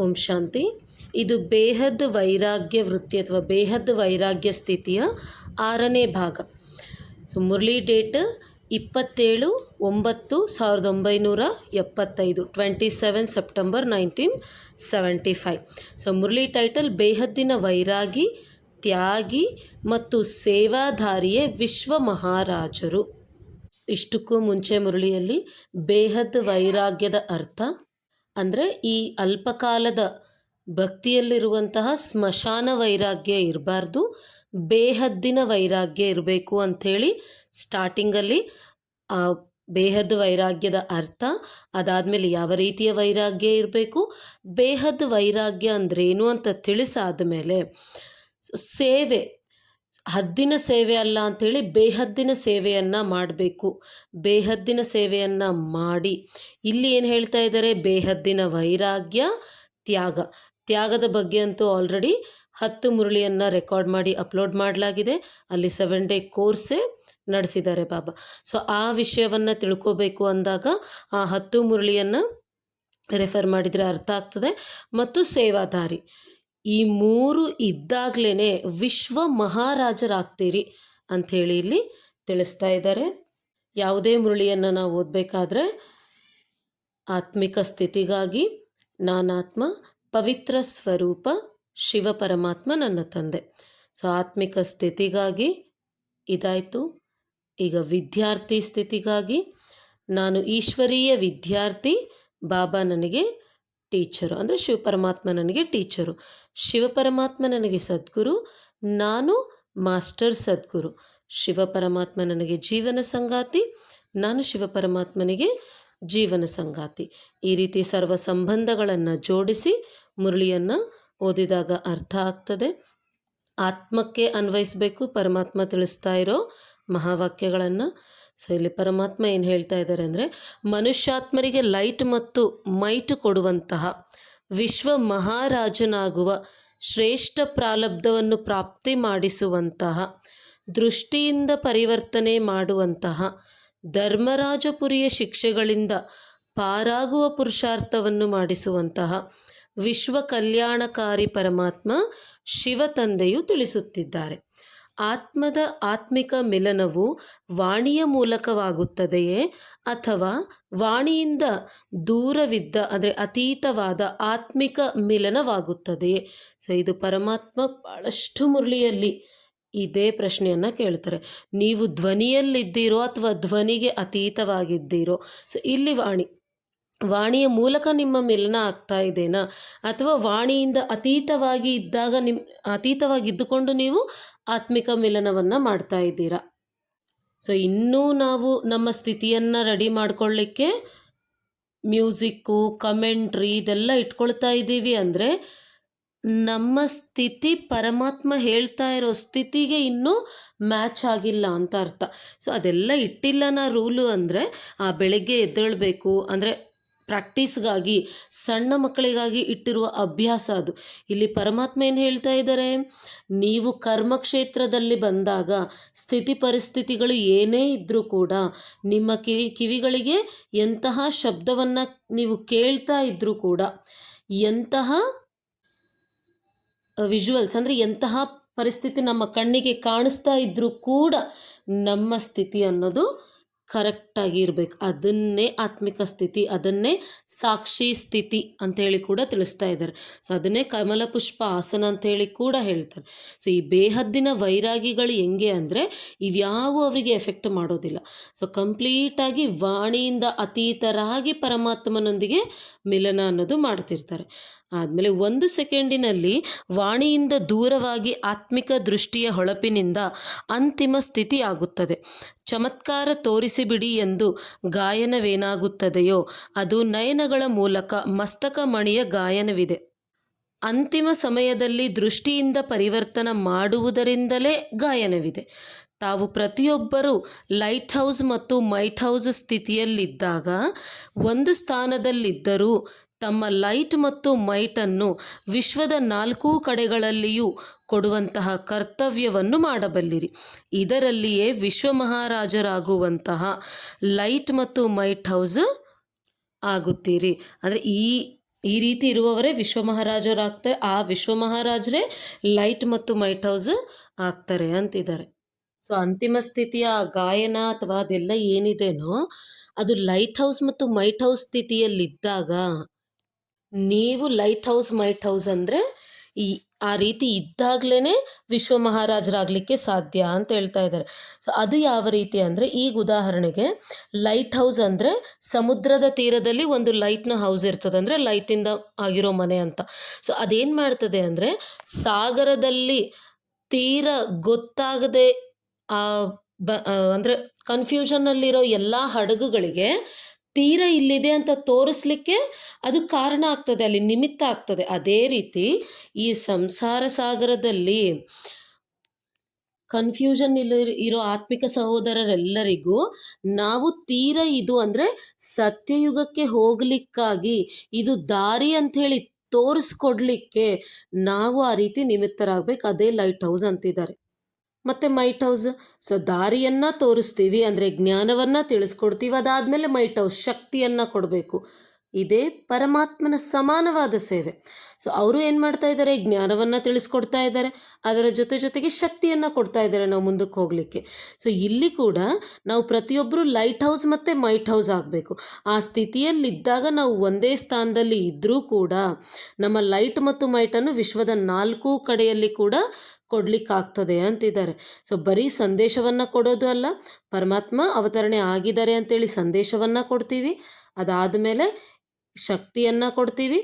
ಓಂ ಶಾಂತಿ. ಇದು ಬೇಹದ್ ವೈರಾಗ್ಯ ವೃತ್ತಿ ಅಥವಾ ಬೇಹದ್ ವೈರಾಗ್ಯ ಸ್ಥಿತಿಯ 6ನೇ ಭಾಗ. So Murali date 27/9/1975, 27 September 1975. So Murali title ಬೇಹದ್ದಿನ ವೈರಾಗಿ, ತ್ಯಾಗಿ ಮತ್ತು ಸೇವಾಧಾರಿಯೇ ವಿಶ್ವ ಮಹಾರಾಜರು. ಇಷ್ಟಕ್ಕೂ ಮುಂಚೆ ಮುರಳಿಯಲ್ಲಿ ಬೇಹದ್ ವೈರಾಗ್ಯದ ಅರ್ಥ ಅಂದರೆ ಈ ಅಲ್ಪಕಾಲದ ಭಕ್ತಿಯಲ್ಲಿರುವಂತಹ ಸ್ಮಶಾನ ವೈರಾಗ್ಯ ಇರಬಾರ್ದು, ಬೇಹದ್ದಿನ ವೈರಾಗ್ಯ ಇರಬೇಕು ಅಂಥೇಳಿ ಸ್ಟಾರ್ಟಿಂಗಲ್ಲಿ ಬೇಹದ್ ವೈರಾಗ್ಯದ ಅರ್ಥ, ಅದಾದಮೇಲೆ ಯಾವ ರೀತಿಯ ವೈರಾಗ್ಯ ಇರಬೇಕು, ಬೇಹದ್ ವೈರಾಗ್ಯ ಅಂದ್ರೇನು ಅಂತ ತಿಳಿಸಾದ ಮೇಲೆ ಸೇವೆ, ಹದ್ದಿನ ಸೇವೆ ಅಲ್ಲ ಅಂಥೇಳಿ ಬೇಹದ್ದಿನ ಸೇವೆಯನ್ನು ಮಾಡಬೇಕು. ಬೇಹದ್ದಿನ ಸೇವೆಯನ್ನು ಮಾಡಿ ಇಲ್ಲಿ ಏನು ಹೇಳ್ತಾ ಇದ್ದಾರೆ, ಬೇಹದ್ದಿನ ವೈರಾಗ್ಯ, ತ್ಯಾಗದ ಬಗ್ಗೆ ಅಂತೂ ಆಲ್ರೆಡಿ 10 ಮುರಳಿಯನ್ನು ರೆಕಾರ್ಡ್ ಮಾಡಿ ಅಪ್ಲೋಡ್ ಮಾಡಲಾಗಿದೆ. ಅಲ್ಲಿ 7 ಡೇ ಕೋರ್ಸೇ ನಡೆಸಿದ್ದಾರೆ ಬಾಬಾ. ಸೊ ಆ ವಿಷಯವನ್ನು ತಿಳ್ಕೋಬೇಕು ಅಂದಾಗ ಆ 10 ಮುರಳಿಯನ್ನು ರೆಫರ್ ಮಾಡಿದರೆ ಅರ್ಥ ಆಗ್ತದೆ. ಮತ್ತು ಸೇವಾಧಾರಿ, ಈ 3 ಇದ್ದಾಗಲೇ ವಿಶ್ವ ಮಹಾರಾಜರಾಗ್ತೀರಿ ಅಂಥೇಳಿ ಇಲ್ಲಿ ತಿಳಿಸ್ತಾ ಇದ್ದಾರೆ. ಯಾವುದೇ ಮುರಳಿಯನ್ನು ನಾವು ಓದಬೇಕಾದ್ರೆ ಆತ್ಮಿಕ ಸ್ಥಿತಿಗಾಗಿ ನಾನಾತ್ಮ, ಪವಿತ್ರ ಸ್ವರೂಪ, ಶಿವ ಪರಮಾತ್ಮ ನನ್ನ ತಂದೆ. ಸೊ ಆತ್ಮಿಕ ಸ್ಥಿತಿಗಾಗಿ ಇದಾಯಿತು. ಈಗ ವಿದ್ಯಾರ್ಥಿ ಸ್ಥಿತಿಗಾಗಿ ನಾನು ಈಶ್ವರೀಯ ವಿದ್ಯಾರ್ಥಿ, ಬಾಬಾ ನನಗೆ ಟೀಚರು ಅಂದರೆ ಶಿವಪರಮಾತ್ಮ ನನಗೆ ಟೀಚರು, ಶಿವಪರಮಾತ್ಮ ನನಗೆ ಸದ್ಗುರು, ನಾನು ಮಾಸ್ಟರ್ ಸದ್ಗುರು, ಶಿವಪರಮಾತ್ಮ ನನಗೆ ಜೀವನ ಸಂಗಾತಿ, ನಾನು ಶಿವಪರಮಾತ್ಮನಿಗೆ ಜೀವನ ಸಂಗಾತಿ. ಈ ರೀತಿ ಸರ್ವ ಸಂಬಂಧಗಳನ್ನು ಜೋಡಿಸಿ ಮುರಳಿಯನ್ನು ಓದಿದಾಗ ಅರ್ಥ ಆಗ್ತದೆ. ಆತ್ಮಕ್ಕೆ ಅನ್ವಯಿಸಬೇಕು ಪರಮಾತ್ಮ ತಿಳಿಸ್ತಾ ಇರೋ ಮಹಾವಾಕ್ಯಗಳನ್ನು. ಸೊ ಇಲ್ಲಿ ಪರಮಾತ್ಮ ಏನು ಹೇಳ್ತಾ ಇದ್ದಾರೆ ಅಂದರೆ, ಮನುಷ್ಯಾತ್ಮರಿಗೆ ಲೈಟ್ ಮತ್ತು ಮೈಟ್ ಕೊಡುವಂತಹ, ವಿಶ್ವ ಮಹಾರಾಜನಾಗುವ ಶ್ರೇಷ್ಠ ಪ್ರಾರಬ್ಧವನ್ನು ಪ್ರಾಪ್ತಿ ಮಾಡಿಸುವಂತಹ, ದೃಷ್ಟಿಯಿಂದ ಪರಿವರ್ತನೆ ಮಾಡುವಂತಹ, ಧರ್ಮರಾಜಪುರಿಯ ಶಿಕ್ಷೆಗಳಿಂದ ಪಾರಾಗುವ ಪುರುಷಾರ್ಥವನ್ನು ಮಾಡಿಸುವಂತಹ ವಿಶ್ವ ಕಲ್ಯಾಣಕಾರಿ ಪರಮಾತ್ಮ ಶಿವ ತಂದೆಯು ತಿಳಿಸುತ್ತಿದ್ದಾರೆ. ಆತ್ಮದ ಆತ್ಮಿಕ ಮಿಲನವು ವಾಣಿಯ ಮೂಲಕವಾಗುತ್ತದೆಯೇ ಅಥವಾ ವಾಣಿಯಿಂದ ದೂರವಿದ್ದ ಅಂದರೆ ಅತೀತವಾದ ಆತ್ಮಿಕ ಮಿಲನವಾಗುತ್ತದೆಯೇ? ಸೊ ಇದು ಪರಮಾತ್ಮ ಭಾಳಷ್ಟು ಮುರಳಿಯಲ್ಲಿ ಇದೇ ಪ್ರಶ್ನೆಯನ್ನು ಕೇಳ್ತಾರೆ. ನೀವು ಧ್ವನಿಯಲ್ಲಿದ್ದೀರೋ ಅಥವಾ ಧ್ವನಿಗೆ ಅತೀತವಾಗಿದ್ದೀರೋ? ಸೊ ಇಲ್ಲಿ ವಾಣಿಯ ಮೂಲಕ ನಿಮ್ಮ ಮಿಲನ ಆಗ್ತಾ ಇದೆನಾ, ಅಥವಾ ವಾಣಿಯಿಂದ ಅತೀತವಾಗಿದ್ದುಕೊಂಡು ನೀವು ಆತ್ಮಿಕ ಮಿಲನವನ್ನು ಮಾಡ್ತಾ ಇದ್ದೀರಾ? ಸೊ ಇನ್ನೂ ನಾವು ನಮ್ಮ ಸ್ಥಿತಿಯನ್ನು ರೆಡಿ ಮಾಡ್ಕೊಳ್ಳಿಕ್ಕೆ ಮ್ಯೂಸಿಕ್ಕು, ಕಮೆಂಟ್ರಿ ಇದೆಲ್ಲ ಇಟ್ಕೊಳ್ತಾ ಇದ್ದೀವಿ ಅಂದರೆ ನಮ್ಮ ಸ್ಥಿತಿ ಪರಮಾತ್ಮ ಹೇಳ್ತಾ ಇರೋ ಸ್ಥಿತಿಗೆ ಇನ್ನೂ ಮ್ಯಾಚ್ ಆಗಿಲ್ಲ ಅಂತ ಅರ್ಥ. ಸೊ ಅದೆಲ್ಲ ಇಟ್ಟಿಲ್ಲ ನಾ ರೂಲು ಅಂದರೆ ಬೆಳಗ್ಗೆ ಎದ್ದೇಳಬೇಕು ಅಂದರೆ ಪ್ರಾಕ್ಟೀಸ್ಗಾಗಿ, ಸಣ್ಣ ಮಕ್ಕಳಿಗಾಗಿ ಇಟ್ಟಿರುವ ಅಭ್ಯಾಸ ಅದು. ಇಲ್ಲಿ ಪರಮಾತ್ಮ ಏನು ಹೇಳ್ತಾ ಇದ್ದಾರೆ, ನೀವು ಕರ್ಮಕ್ಷೇತ್ರದಲ್ಲಿ ಬಂದಾಗ ಸ್ಥಿತಿ ಪರಿಸ್ಥಿತಿಗಳು ಏನೇ ಇದ್ದರೂ ಕೂಡ ನಿಮ್ಮ ಕಿವಿಗಳಿಗೆ ಎಂತಹ ಶಬ್ದವನ್ನು ನೀವು ಕೇಳ್ತಾ ಇದ್ದರೂ ಕೂಡ, ಎಂತಹ ವಿಜುವಲ್ಸ್ ಅಂದರೆ ಎಂತಹ ಪರಿಸ್ಥಿತಿ ನಮ್ಮ ಕಣ್ಣಿಗೆ ಕಾಣಿಸ್ತಾ ಇದ್ದರೂ ಕೂಡ ನಮ್ಮ ಸ್ಥಿತಿ ಅನ್ನೋದು ಕರೆಕ್ಟಾಗಿ ಇರಬೇಕು. ಅದನ್ನೇ ಆತ್ಮಿಕ ಸ್ಥಿತಿ, ಅದನ್ನೇ ಸಾಕ್ಷಿ ಸ್ಥಿತಿ ಅಂಥೇಳಿ ಕೂಡ ತಿಳಿಸ್ತಾ ಇದ್ದಾರೆ. ಸೊ ಅದನ್ನೇ ಕಮಲ ಪುಷ್ಪ ಆಸನ ಅಂಥೇಳಿ ಕೂಡ ಹೇಳ್ತಾರೆ. ಸೊ ಈ ಬೇಹದ್ದಿನ ವೈರಾಗಿಗಳು ಹೆಂಗೆ ಅಂದರೆ ಇವ್ಯಾವು ಅವರಿಗೆ ಎಫೆಕ್ಟ್ ಮಾಡೋದಿಲ್ಲ. ಸೊ ಕಂಪ್ಲೀಟಾಗಿ ವಾಣಿಯಿಂದ ಅತೀತರಾಗಿ ಪರಮಾತ್ಮನೊಂದಿಗೆ ಮಿಲನ ಅನ್ನೋದು ಮಾಡ್ತಿರ್ತಾರೆ. ಆದಮೇಲೆ 1 ಸೆಕೆಂಡಿನಲ್ಲಿ ವಾಣಿಯಿಂದ ದೂರವಾಗಿ ಆತ್ಮಿಕ ದೃಷ್ಟಿಯ ಹೊಳಪಿನಿಂದ ಅಂತಿಮ ಸ್ಥಿತಿ ಆಗುತ್ತದೆ. ಚಮತ್ಕಾರ ತೋರಿಸಿಬಿಡಿ ಎಂದು ಗಾಯನವೇನಾಗುತ್ತದೆಯೋ ಅದು ನಯನಗಳ ಮೂಲಕ ಮಸ್ತಕ ಮಣಿಯ ಗಾಯನವಿದೆ. ಅಂತಿಮ ಸಮಯದಲ್ಲಿ ದೃಷ್ಟಿಯಿಂದ ಪರಿವರ್ತನ ಮಾಡುವುದರಿಂದಲೇ ಗಾಯನವಿದೆ. ತಾವು ಪ್ರತಿಯೊಬ್ಬರೂ ಲೈಟ್ ಹೌಸ್ ಮತ್ತು ಮೈಟ್ ಹೌಸ್ ಸ್ಥಿತಿಯಲ್ಲಿದ್ದಾಗ ಒಂದು ಸ್ಥಾನದಲ್ಲಿದ್ದರೂ ತಮ್ಮ ಲೈಟ್ ಮತ್ತು ಮೈಟನ್ನು ವಿಶ್ವದ 4 ಕಡೆಗಳಲ್ಲಿಯೂ ಕೊಡುವಂತಹ ಕರ್ತವ್ಯವನ್ನು ಮಾಡಬಲ್ಲಿರಿ. ಇದರಲ್ಲಿಯೇ ವಿಶ್ವ ಮಹಾರಾಜರಾಗುವಂತಹ ಲೈಟ್ ಮತ್ತು ಮೈಟ್ ಹೌಸ್ ಆಗುತ್ತೀರಿ. ಅಂದರೆ ಈ ಈ ರೀತಿ ಇರುವವರೇ ವಿಶ್ವ ಮಹಾರಾಜರಾಗ್ತಾರೆ. ಆ ವಿಶ್ವ ಮಹಾರಾಜರೇ ಲೈಟ್ ಮತ್ತು ಮೈಟ್ ಹೌಸ್ ಆಗ್ತಾರೆ ಅಂತಿದ್ದಾರೆ. ಸೊ ಅಂತಿಮ ಸ್ಥಿತಿಯ ಗಾಯನ ಅಥವಾ ಅದೆಲ್ಲ ಏನಿದೆನೋ ಅದು ಲೈಟ್ ಹೌಸ್ ಮತ್ತು ಮೈಟ್ ಹೌಸ್ ಸ್ಥಿತಿಯಲ್ಲಿದ್ದಾಗ, ನೀವು ಲೈಟ್ ಹೌಸ್ ಮೈಟ್ ಹೌಸ್ ಅಂದರೆ ಈ ಆ ರೀತಿ ಇದ್ದಾಗಲೇ ವಿಶ್ವ ಮಹಾರಾಜರಾಗಲಿಕ್ಕೆ ಸಾಧ್ಯ ಅಂತ ಹೇಳ್ತಾ ಇದ್ದಾರೆ. ಸೊ ಅದು ಯಾವ ರೀತಿ ಅಂದರೆ, ಈಗ ಉದಾಹರಣೆಗೆ ಲೈಟ್ ಹೌಸ್ ಅಂದರೆ ಸಮುದ್ರದ ತೀರದಲ್ಲಿ ಒಂದು ಲೈಟ್ನ ಹೌಸ್ ಇರ್ತದೆ, ಅಂದರೆ ಲೈಟಿಂದ ಆಗಿರೋ ಮನೆ ಅಂತ. ಸೊ ಅದೇನು ಮಾಡ್ತದೆ ಅಂದರೆ, ಸಾಗರದಲ್ಲಿ ತೀರ ಗೊತ್ತಾಗದೆ ಅಂದರೆ ಕನ್ಫ್ಯೂಷನ್ನಲ್ಲಿರೋ ಎಲ್ಲ ಹಡಗುಗಳಿಗೆ ತೀರ ಇಲ್ಲಿದೆ ಅಂತ ತೋರಿಸ್ಲಿಕ್ಕೆ ಅದು ಕಾರಣ ಆಗ್ತದೆ, ಅಲ್ಲಿ ನಿಮಿತ್ತ ಆಗ್ತದೆ. ಅದೇ ರೀತಿ ಈ ಸಂಸಾರ ಸಾಗರದಲ್ಲಿ ಕನ್ಫ್ಯೂಷನ್ ಇರೋ ಆತ್ಮಿಕ ಸಹೋದರರೆಲ್ಲರಿಗೂ ನಾವು ತೀರ ಇದು ಅಂದರೆ ಸತ್ಯಯುಗಕ್ಕೆ ಹೋಗಲಿಕ್ಕಾಗಿ ಇದು ದಾರಿ ಅಂಥೇಳಿ ತೋರಿಸ್ಕೊಡ್ಲಿಕ್ಕೆ ನಾವು ಆ ರೀತಿ ನಿಮಿತ್ತರಾಗಬೇಕು. ಅದೇ ಲೈಟ್ ಹೌಸ್ ಅಂತಿದ್ದಾರೆ. ಮತ್ತು ಮೈಟ್ ಹೌಸ್, ಸೊ ದಾರಿಯನ್ನು ತೋರಿಸ್ತೀವಿ ಅಂದರೆ ಜ್ಞಾನವನ್ನು ತಿಳಿಸ್ಕೊಡ್ತೀವಿ. ಅದಾದಮೇಲೆ ಮೈಟ್ ಹೌಸ್ ಶಕ್ತಿಯನ್ನು ಕೊಡಬೇಕು. ಇದೇ ಪರಮಾತ್ಮನ ಸಮಾನವಾದ ಸೇವೆ. ಸೊ ಅವರು ಏನು ಮಾಡ್ತಾ ಇದ್ದಾರೆ, ಜ್ಞಾನವನ್ನು ತಿಳಿಸ್ಕೊಡ್ತಾ ಇದ್ದಾರೆ, ಅದರ ಜೊತೆಗೆ ಶಕ್ತಿಯನ್ನು ಕೊಡ್ತಾ ಇದ್ದಾರೆ ನಾವು ಮುಂದಕ್ಕೆ ಹೋಗಲಿಕ್ಕೆ. ಸೊ ಇಲ್ಲಿ ಕೂಡ ನಾವು ಪ್ರತಿಯೊಬ್ಬರು ಲೈಟ್ ಹೌಸ್ ಮತ್ತು ಮೈಟ್ ಹೌಸ್ ಆಗಬೇಕು. ಆ ಸ್ಥಿತಿಯಲ್ಲಿದ್ದಾಗ ನಾವು ಒಂದೇ ಸ್ಥಾನದಲ್ಲಿ ಇದ್ದರೂ ಕೂಡ ನಮ್ಮ ಲೈಟ್ ಮತ್ತು ಮೈಟನ್ನು ವಿಶ್ವದ 4 ಕಡೆಯಲ್ಲಿ ಕೂಡ ಕೊಡಲಿಕ್ಕಾಗ್ತದೆ ಅಂತಿದ್ದಾರೆ. ಸೊ ಬರೀ ಸಂದೇಶವನ್ನು ಕೊಡೋದು ಅಲ್ಲ, ಪರಮಾತ್ಮ ಅವತರಣೆ ಆಗಿದ್ದಾರೆ ಅಂತೇಳಿ ಸಂದೇಶವನ್ನು ಕೊಡ್ತೀವಿ, ಅದಾದಮೇಲೆ ಶಕ್ತಿಯನ್ನು ಕೊಡ್ತೀವಿ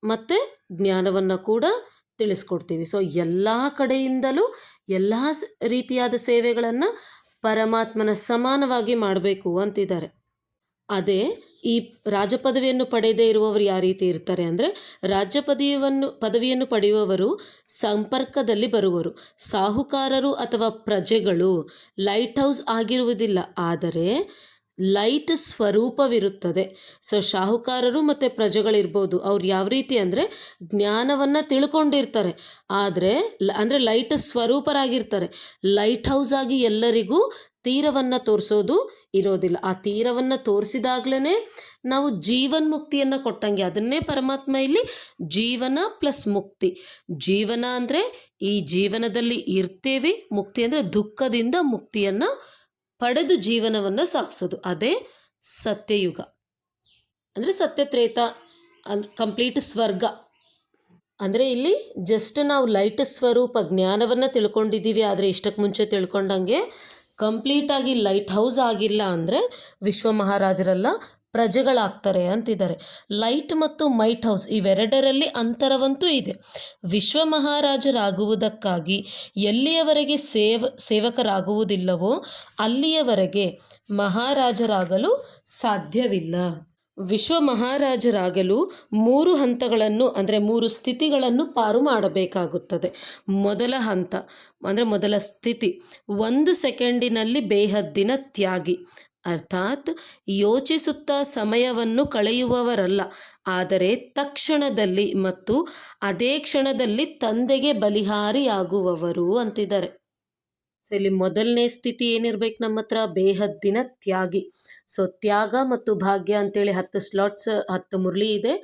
ಮತ್ತು ಜ್ಞಾನವನ್ನು ಕೂಡ ತಿಳಿಸ್ಕೊಡ್ತೀವಿ. ಸೊ ಎಲ್ಲ ಕಡೆಯಿಂದಲೂ ಎಲ್ಲ ರೀತಿಯಾದ ಸೇವೆಗಳನ್ನು ಪರಮಾತ್ಮನ ಸಮಾನವಾಗಿ ಮಾಡಬೇಕು ಅಂತಿದ್ದಾರೆ. ಅದೇ ಈ ರಾಜ ಪದವಿಯನ್ನು ಪಡೆಯದೇ ಇರುವವರು ಯಾವ ರೀತಿ ಇರ್ತಾರೆ ಅಂದರೆ, ರಾಜ್ಯ ಪದವಿಯನ್ನು ಪಡೆಯುವವರು ಸಂಪರ್ಕದಲ್ಲಿ ಬರುವರು. ಸಾಹುಕಾರರು ಅಥವಾ ಪ್ರಜೆಗಳು ಲೈಟ್ ಹೌಸ್ ಆಗಿರುವುದಿಲ್ಲ, ಆದರೆ ಲೈಟ್ ಸ್ವರೂಪವಿರುತ್ತದೆ. ಸೊ ಶಾಹುಕಾರರು ಮತ್ತು ಪ್ರಜೆಗಳಿರ್ಬೋದು, ಅವ್ರು ಯಾವ ರೀತಿ ಅಂದರೆ ಜ್ಞಾನವನ್ನು ತಿಳ್ಕೊಂಡಿರ್ತಾರೆ, ಆದರೆ ಅಂದರೆ ಲೈಟ್ ಸ್ವರೂಪರಾಗಿರ್ತಾರೆ. ಲೈಟ್ ಹೌಸ್ ಆಗಿ ಎಲ್ಲರಿಗೂ ತೀರವನ್ನು ತೋರಿಸೋದು ಇರೋದಿಲ್ಲ. ಆ ತೀರವನ್ನು ತೋರಿಸಿದಾಗಲೇ ನಾವು ಜೀವನ್ಮುಕ್ತಿಯನ್ನು ಕೊಟ್ಟಂಗೆ. ಅದನ್ನೇ ಪರಮಾತ್ಮ ಇಲ್ಲಿ ಜೀವನ ಪ್ಲಸ್ ಮುಕ್ತಿ. ಜೀವನ ಅಂದರೆ ಈ ಜೀವನದಲ್ಲಿ ಇರ್ತೇವೆ, ಮುಕ್ತಿ ಅಂದರೆ ದುಃಖದಿಂದ ಮುಕ್ತಿಯನ್ನು ಪಡೆದು ಜೀವನವನ್ನು ಸಾಗಿಸೋದು. ಅದೇ ಸತ್ಯಯುಗ ಅಂದರೆ ಸತ್ಯತ್ರೇತ ಕಂಪ್ಲೀಟ್ ಸ್ವರ್ಗ. ಅಂದರೆ ಇಲ್ಲಿ ಜಸ್ಟ್ ನಾವು ಲೈಟ್ ಸ್ವರೂಪ ಜ್ಞಾನವನ್ನು ತಿಳ್ಕೊಂಡಿದ್ದೀವಿ, ಆದರೆ ಇಷ್ಟಕ್ಕೆ ಮುಂಚೆ ತಿಳ್ಕೊಂಡಂಗೆ ಕಂಪ್ಲೀಟಾಗಿ ಲೈಟ್ ಹೌಸ್ ಆಗಿಲ್ಲ ಅಂದರೆ ವಿಶ್ವ ಮಹಾರಾಜರೆಲ್ಲ ಪ್ರಜೆಗಳಾಗ್ತಾರೆ ಅಂತಿದ್ದಾರೆ. ಲೈಟ್ ಮತ್ತು ಮೈಟ್ ಹೌಸ್ ಇವೆರಡರಲ್ಲಿ ಅಂತರವಂತೂ ಇದೆ. ವಿಶ್ವ ಮಹಾರಾಜರಾಗುವುದಕ್ಕಾಗಿ ಎಲ್ಲಿಯವರೆಗೆ ಸೇವಕರಾಗುವುದಿಲ್ಲವೋ ಅಲ್ಲಿಯವರೆಗೆ ಮಹಾರಾಜರಾಗಲು ಸಾಧ್ಯವಿಲ್ಲ. ವಿಶ್ವ ಮಹಾರಾಜರಾಗಲು 3 ಹಂತಗಳನ್ನು ಅಂದರೆ 3 ಸ್ಥಿತಿಗಳನ್ನು ಪಾರು ಮಾಡಬೇಕಾಗುತ್ತದೆ. ಮೊದಲ ಹಂತ ಅಂದರೆ ಮೊದಲ ಸ್ಥಿತಿ 1 ಸೆಕೆಂಡಿನಲ್ಲಿ ಬೇಹದ್ದಿನ ತ್ಯಾಗಿ, ಅರ್ಥಾತ್ ಯೋಚಿಸುತ್ತಾ ಸಮಯವನ್ನು ಕಳೆಯುವವರಲ್ಲ, ಆದರೆ ತಕ್ಷಣದಲ್ಲಿ ಮತ್ತು ಅದೇ ಕ್ಷಣದಲ್ಲಿ ತಂದೆಗೆ ಬಲಿಹಾರಿಯಾಗುವವರು ಅಂತಿದ್ದಾರೆ. ಸೊ ಇಲ್ಲಿ ಮೊದಲನೇ ಸ್ಥಿತಿ ಏನಿರ್ಬೇಕು ನಮ್ಮ ಹತ್ರ, ಬೇಹದ್ದಿನ ತ್ಯಾಗಿ. ಸೊ ತ್ಯಾಗ ಮತ್ತು ಭಾಗ್ಯ ಅಂತೇಳಿ 10 ಸ್ಲಾಟ್ಸ್ 10 ಮುರಳಿ ಇದೆ.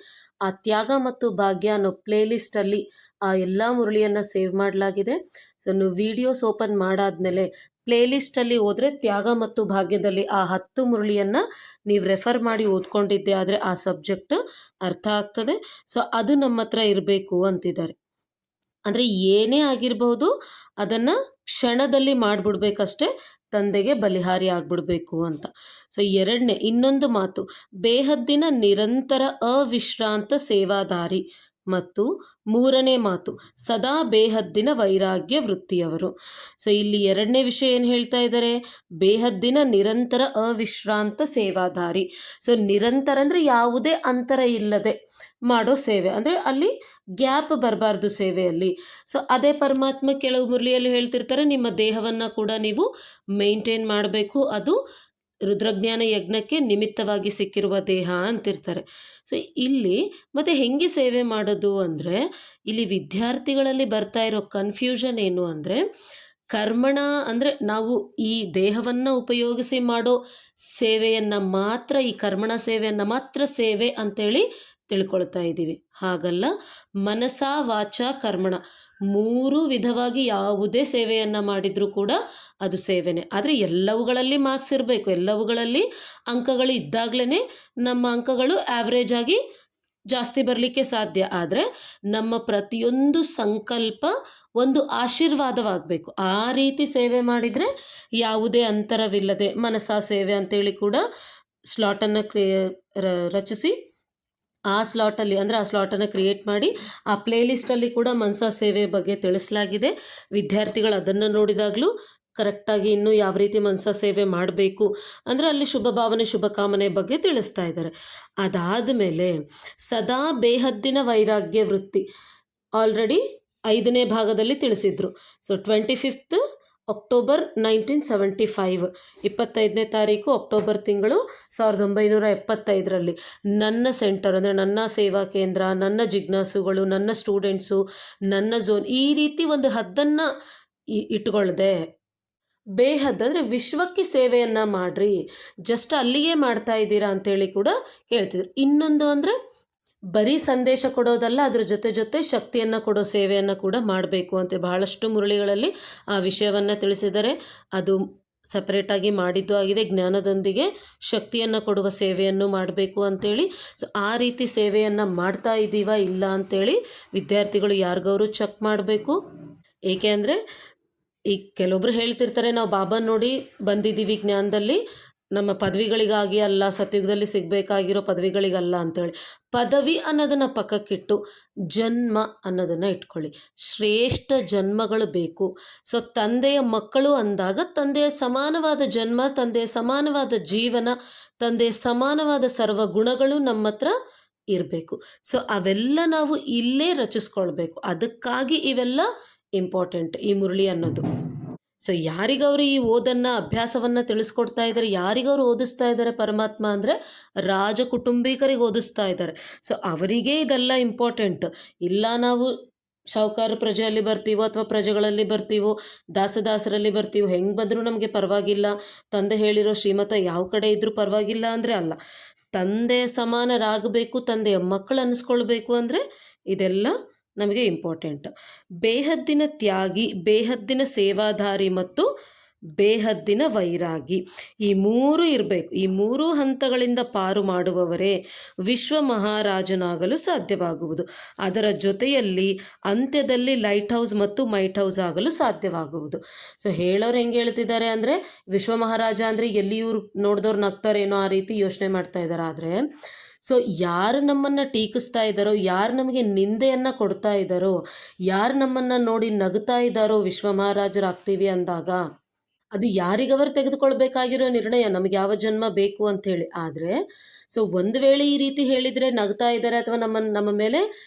ಆ ತ್ಯಾಗ ಮತ್ತು ಭಾಗ್ಯ ಅನ್ನೋ ಪ್ಲೇಲಿಸ್ಟಲ್ಲಿ ಆ ಎಲ್ಲ ಮುರಳಿಯನ್ನು ಸೇವ್ ಮಾಡಲಾಗಿದೆ. ಸೊ ನೀವು ವಿಡಿಯೋಸ್ ಓಪನ್ ಮಾಡಾದ್ಮೇಲೆ ಪ್ಲೇಲಿಸ್ಟಲ್ಲಿ ಹೋದರೆ ತ್ಯಾಗ ಮತ್ತು ಭಾಗ್ಯದಲ್ಲಿ ಆ 10 ಮುರಳಿಯನ್ನು ನೀವು ರೆಫರ್ ಮಾಡಿ ಓದ್ಕೊಂಡಿದ್ದೆ ಆದರೆ ಆ ಸಬ್ಜೆಕ್ಟ್ ಅರ್ಥ ಆಗ್ತದೆ. ಸೊ ಅದು ನಮ್ಮ ಹತ್ರ ಇರಬೇಕು ಅಂತಿದ್ದಾರೆ. ಅಂದರೆ ಏನೇ ಆಗಿರಬಹುದು ಅದನ್ನು ಕ್ಷಣದಲ್ಲಿ ಮಾಡಿಬಿಡ್ಬೇಕಷ್ಟೇ, ತಂದೆಗೆ ಬಲಿಹಾರಿ ಆಗಿಬಿಡ್ಬೇಕು ಅಂತ. ಸೊ ಇನ್ನೊಂದು ಮಾತು, ಬೇಹದ್ದಿನ ನಿರಂತರ ಅವಿಶ್ರಾಂತ ಸೇವಾದಾರಿ. ಮತ್ತು 3ನೇ ಮಾತು, ಸದಾ ಬೇಹದ್ದಿನ ವೈರಾಗ್ಯ ವೃತ್ತಿಯವರು. ಸೊ ಇಲ್ಲಿ 2ನೇ ವಿಷಯ ಏನು ಹೇಳ್ತಾ ಇದ್ದಾರೆ, ಬೇಹದ್ದಿನ ನಿರಂತರ ಅವಿಶ್ರಾಂತ ಸೇವಾದಾರಿ. ಸೊ ನಿರಂತರ ಅಂದರೆ ಯಾವುದೇ ಅಂತರ ಇಲ್ಲದೆ ಮಾಡೋ ಸೇವೆ, ಅಂದರೆ ಅಲ್ಲಿ ಗ್ಯಾಪ್ ಬರಬಾರ್ದು ಸೇವೆಯಲ್ಲಿ. ಸೊ ಅದೇ ಪರಮಾತ್ಮ ಕೆಲವು ಮುರಳಿಯಲ್ಲಿ ಹೇಳ್ತಿರ್ತಾರೆ, ನಿಮ್ಮ ದೇಹವನ್ನು ಕೂಡ ನೀವು ಮೇಂಟೈನ್ ಮಾಡಬೇಕು, ಅದು ರುದ್ರಜ್ಞಾನ ಯಜ್ಞಕ್ಕೆ ನಿಮಿತ್ತವಾಗಿ ಸಿಕ್ಕಿರುವ ದೇಹ ಅಂತಿರ್ತಾರೆ. ಸೊ ಇಲ್ಲಿ ಮತ್ತೆ ಹೆಂಗೆ ಸೇವೆ ಮಾಡೋದು ಅಂದರೆ, ಇಲ್ಲಿ ವಿದ್ಯಾರ್ಥಿಗಳಲ್ಲಿ ಬರ್ತಾ ಇರೋ ಕನ್ಫ್ಯೂಷನ್ ಏನು ಅಂದರೆ, ಕರ್ಮಣ ಅಂದರೆ ನಾವು ಈ ದೇಹವನ್ನು ಉಪಯೋಗಿಸಿ ಮಾಡೋ ಸೇವೆಯನ್ನು ಮಾತ್ರ, ಈ ಕರ್ಮಣ ಸೇವೆಯನ್ನು ಮಾತ್ರ ಸೇವೆ ಅಂಥೇಳಿ ತಿಳ್ಕೊಳ್ತಾ ಇದ್ದೀವಿ. ಹಾಗಲ್ಲ, ಮನಸ ವಾಚ ಕರ್ಮಣ 3 ವಿಧವಾಗಿ ಯಾವುದೇ ಸೇವೆಯನ್ನು ಮಾಡಿದರೂ ಕೂಡ ಅದು ಸೇವೆನೇ. ಆದರೆ ಎಲ್ಲವುಗಳಲ್ಲಿ ಮಾರ್ಕ್ಸ್ ಇರಬೇಕು, ಎಲ್ಲವುಗಳಲ್ಲಿ ಅಂಕಗಳು ಇದ್ದಾಗಲೇ ನಮ್ಮ ಅಂಕಗಳು ಆ್ಯಾವ್ರೇಜ್ ಆಗಿ ಜಾಸ್ತಿ ಬರಲಿಕ್ಕೆ ಸಾಧ್ಯ. ಆದರೆ ನಮ್ಮ ಪ್ರತಿಯೊಂದು ಸಂಕಲ್ಪ ಒಂದು ಆಶೀರ್ವಾದವಾಗಬೇಕು. ಆ ರೀತಿ ಸೇವೆ ಮಾಡಿದರೆ ಯಾವುದೇ ಅಂತರವಿಲ್ಲದೆ ಮನಸಾ ಸೇವೆ ಅಂತೇಳಿ ಕೂಡ ಸ್ಲಾಟನ್ನು ರಚಿಸಿ ಆ ಸ್ಲಾಟಲ್ಲಿ ಅಂದರೆ ಆ ಸ್ಲಾಟನ್ನು ಕ್ರಿಯೇಟ್ ಮಾಡಿ ಆ ಪ್ಲೇಲಿಸ್ಟಲ್ಲಿ ಕೂಡ ಮನಸಾ ಸೇವೆ ಬಗ್ಗೆ ತಿಳಿಸಲಾಗಿದೆ. ವಿದ್ಯಾರ್ಥಿಗಳು ಅದನ್ನು ನೋಡಿದಾಗಲೂ ಕರೆಕ್ಟಾಗಿ ಇನ್ನೂ ಯಾವ ರೀತಿ ಮನಸಾ ಸೇವೆ ಮಾಡಬೇಕು ಅಂದರೆ ಅಲ್ಲಿ ಶುಭ ಭಾವನೆ ಶುಭ ಕಾಮನೆ ಬಗ್ಗೆ ತಿಳಿಸ್ತಾ ಇದ್ದಾರೆ. ಅದಾದ ಮೇಲೆ ಸದಾ ಬೇಹದ್ದಿನ ವೈರಾಗ್ಯ ವೃತ್ತಿ ಆಲ್ರೆಡಿ 5ನೇ ಭಾಗದಲ್ಲಿ ತಿಳಿಸಿದರು. ಸೊ 25 ಅಕ್ಟೋಬರ್ 1975, 25ನೇ ತಾರೀಕು ಅಕ್ಟೋಬರ್ ತಿಂಗಳು 1975ರಲ್ಲಿ ನನ್ನ ಸೆಂಟರ್ ಅಂದರೆ ನನ್ನ ಸೇವಾ ಕೇಂದ್ರ, ನನ್ನ ಜಿಜ್ಞಾಸುಗಳು, ನನ್ನ ಸ್ಟೂಡೆಂಟ್ಸು, ನನ್ನ ಝೋನ್ ಈ ರೀತಿ ಒಂದು ಹದ್ದನ್ನು ಇಟ್ಕೊಳ್ದೆ ಬೇಹದ್ ಅಂದರೆ ವಿಶ್ವಕ್ಕೆ ಸೇವೆಯನ್ನು ಮಾಡಿರಿ, ಜಸ್ಟ್ ಅಲ್ಲಿಗೆ ಮಾಡ್ತಾ ಇದ್ದೀರಾ ಅಂತೇಳಿ ಕೂಡ ಹೇಳ್ತಿದ್ರು. ಇನ್ನೊಂದು ಅಂದರೆ ಬರೀ ಸಂದೇಶ ಕೊಡೋದಲ್ಲ, ಅದ್ರ ಜೊತೆ ಶಕ್ತಿಯನ್ನು ಕೊಡೋ ಸೇವೆಯನ್ನು ಕೂಡ ಮಾಡಬೇಕು ಅಂತ ಬಹಳಷ್ಟು ಮುರಳಿಗಳಲ್ಲಿ ಆ ವಿಷಯವನ್ನು ತಿಳಿಸಿದ್ದಾರೆ. ಅದು ಸಪ್ರೇಟಾಗಿ ಮಾಡಿದ್ದು ಆಗಿದೆ. ಜ್ಞಾನದೊಂದಿಗೆ ಶಕ್ತಿಯನ್ನು ಕೊಡುವ ಸೇವೆಯನ್ನು ಮಾಡಬೇಕು ಅಂಥೇಳಿ. ಸೊ ಆ ರೀತಿ ಸೇವೆಯನ್ನು ಮಾಡ್ತಾ ಇದ್ದೀವಾ ಇಲ್ಲ ಅಂಥೇಳಿ ವಿದ್ಯಾರ್ಥಿಗಳು ಯಾರಿಗವರು ಚೆಕ್ ಮಾಡಬೇಕು. ಏಕೆ ಅಂದರೆ ಈಗ ಕೆಲವೊಬ್ರು ಹೇಳ್ತಿರ್ತಾರೆ ನಾವು ಬಾಬಾ ನೋಡಿ ಬಂದಿದ್ದೀವಿ ಜ್ಞಾನದಲ್ಲಿ, ನಮ್ಮ ಪದವಿಗಳಿಗಾಗಿ ಅಲ್ಲ, ಸತ್ಯುಗದಲ್ಲಿ ಸಿಗಬೇಕಾಗಿರೋ ಪದವಿಗಳಿಗಲ್ಲ ಅಂಥೇಳಿ. ಪದವಿ ಅನ್ನೋದನ್ನು ಪಕ್ಕಕ್ಕಿಟ್ಟು ಜನ್ಮ ಅನ್ನೋದನ್ನು ಇಟ್ಕೊಳ್ಳಿ. ಶ್ರೇಷ್ಠ ಜನ್ಮಗಳು ಬೇಕು. ಸೊ ತಂದೆಯ ಮಕ್ಕಳು ಅಂದಾಗ ತಂದೆಯ ಸಮಾನವಾದ ಜನ್ಮ, ತಂದೆಯ ಸಮಾನವಾದ ಜೀವನ, ತಂದೆಯ ಸಮಾನವಾದ ಸರ್ವ ಗುಣಗಳು ನಮ್ಮ ಹತ್ರ ಇರಬೇಕು. ಸೊ ಅವೆಲ್ಲ ನಾವು ಇಲ್ಲೇ ರಚಿಸ್ಕೊಳ್ಬೇಕು. ಅದಕ್ಕಾಗಿ ಇವೆಲ್ಲ ಇಂಪಾರ್ಟೆಂಟ್ ಈ ಮುರಳಿ ಅನ್ನೋದು. ಸೊ ಯಾರಿಗವರು ಈ ಓದನ್ನು ಅಭ್ಯಾಸವನ್ನು ತಿಳಿಸ್ಕೊಡ್ತಾ ಇದ್ದಾರೆ, ಯಾರಿಗವರು ಓದಿಸ್ತಾ ಇದ್ದಾರೆ ಪರಮಾತ್ಮ ಅಂದರೆ ರಾಜ ಕುಟುಂಬಿಕರಿಗೆ ಓದಿಸ್ತಾ ಇದ್ದಾರೆ. ಸೊ ಅವರಿಗೆ ಇದೆಲ್ಲ ಇಂಪಾರ್ಟೆಂಟ್. ಇಲ್ಲ ನಾವು ಶಾಹುಕಾರ ಪ್ರಜೆಯಲ್ಲಿ ಬರ್ತೀವೋ ಅಥವಾ ಪ್ರಜೆಗಳಲ್ಲಿ ಬರ್ತೀವೋ, ದಾಸರಲ್ಲಿ ಬರ್ತೀವೋ, ಹೆಂಗೆ ಬಂದರೂ ನಮಗೆ ಪರವಾಗಿಲ್ಲ, ತಂದೆ ಹೇಳಿರೋ ಶ್ರೀಮತ ಯಾವ ಕಡೆ ಇದ್ದರೂ ಪರವಾಗಿಲ್ಲ ಅಂದರೆ ಅಲ್ಲ. ತಂದೆಯ ಸಮಾನರಾಗಬೇಕು, ತಂದೆಯ ಮಕ್ಕಳು ಅನ್ನಿಸ್ಕೊಳ್ಬೇಕು ಅಂದರೆ ಇದೆಲ್ಲ ನಮಗೆ ಇಂಪಾರ್ಟೆಂಟ್. ಬೇಹದ್ದಿನ ತ್ಯಾಗಿ, ಬೇಹದ್ದಿನ ಸೇವಾಧಾರಿ ಮತ್ತು ಬೇಹದ್ದಿನ ವೈರಾಗಿ ಈ 3 ಇರಬೇಕು. ಈ 3 ಹಂತಗಳಿಂದ ಪಾರು ಮಾಡುವವರೇ ವಿಶ್ವ ಮಹಾರಾಜನಾಗಲು ಸಾಧ್ಯವಾಗುವುದು. ಅದರ ಜೊತೆಯಲ್ಲಿ ಅಂತ್ಯದಲ್ಲಿ ಲೈಟ್ ಹೌಸ್ ಮತ್ತು ಮೈಟ್ ಹೌಸ್ ಆಗಲು ಸಾಧ್ಯವಾಗುವುದು. ಸೊ ಹೇಳೋರು ಹೆಂಗೆ ಹೇಳ್ತಿದ್ದಾರೆ ಅಂದರೆ ವಿಶ್ವ ಮಹಾರಾಜ ಅಂದರೆ ಎಲ್ಲಿ ಇವರು ನೋಡಿದವ್ರು ನಗ್ತಾರೇನೋ ಆ ರೀತಿ ಯೋಚನೆ ಮಾಡ್ತಾ ಇದ್ದಾರೆ. ಆದರೆ ಸೊ ಯಾರು ನಮ್ಮನ್ನು ಟೀಕಿಸ್ತಾ ಇದ್ದಾರೋ, ಯಾರು ನಮಗೆ ನಿಂದೆಯನ್ನು ಕೊಡ್ತಾ ಇದ್ದಾರೋ, ಯಾರು ನಮ್ಮನ್ನು ನೋಡಿ ನಗ್ತಾ ಇದ್ದಾರೋ ವಿಶ್ವ ಮಹಾರಾಜರಾಗ್ತೀವಿ ಅಂದಾಗ ಅದು ಯಾರಿಗವರು ತೆಗೆದುಕೊಳ್ಬೇಕಾಗಿರೋ ನಿರ್ಣಯ, ನಮಗೆ ಯಾವ ಜನ್ಮ ಬೇಕು ಅಂಥೇಳಿ. ಆದರೆ ಸೊ ಒಂದು ವೇಳೆ ಈ ರೀತಿ ಹೇಳಿದರೆ ನಗ್ತಾ ಇದ್ದಾರೆ ಅಥವಾ ನಮ್ಮ ಮೇಲೆ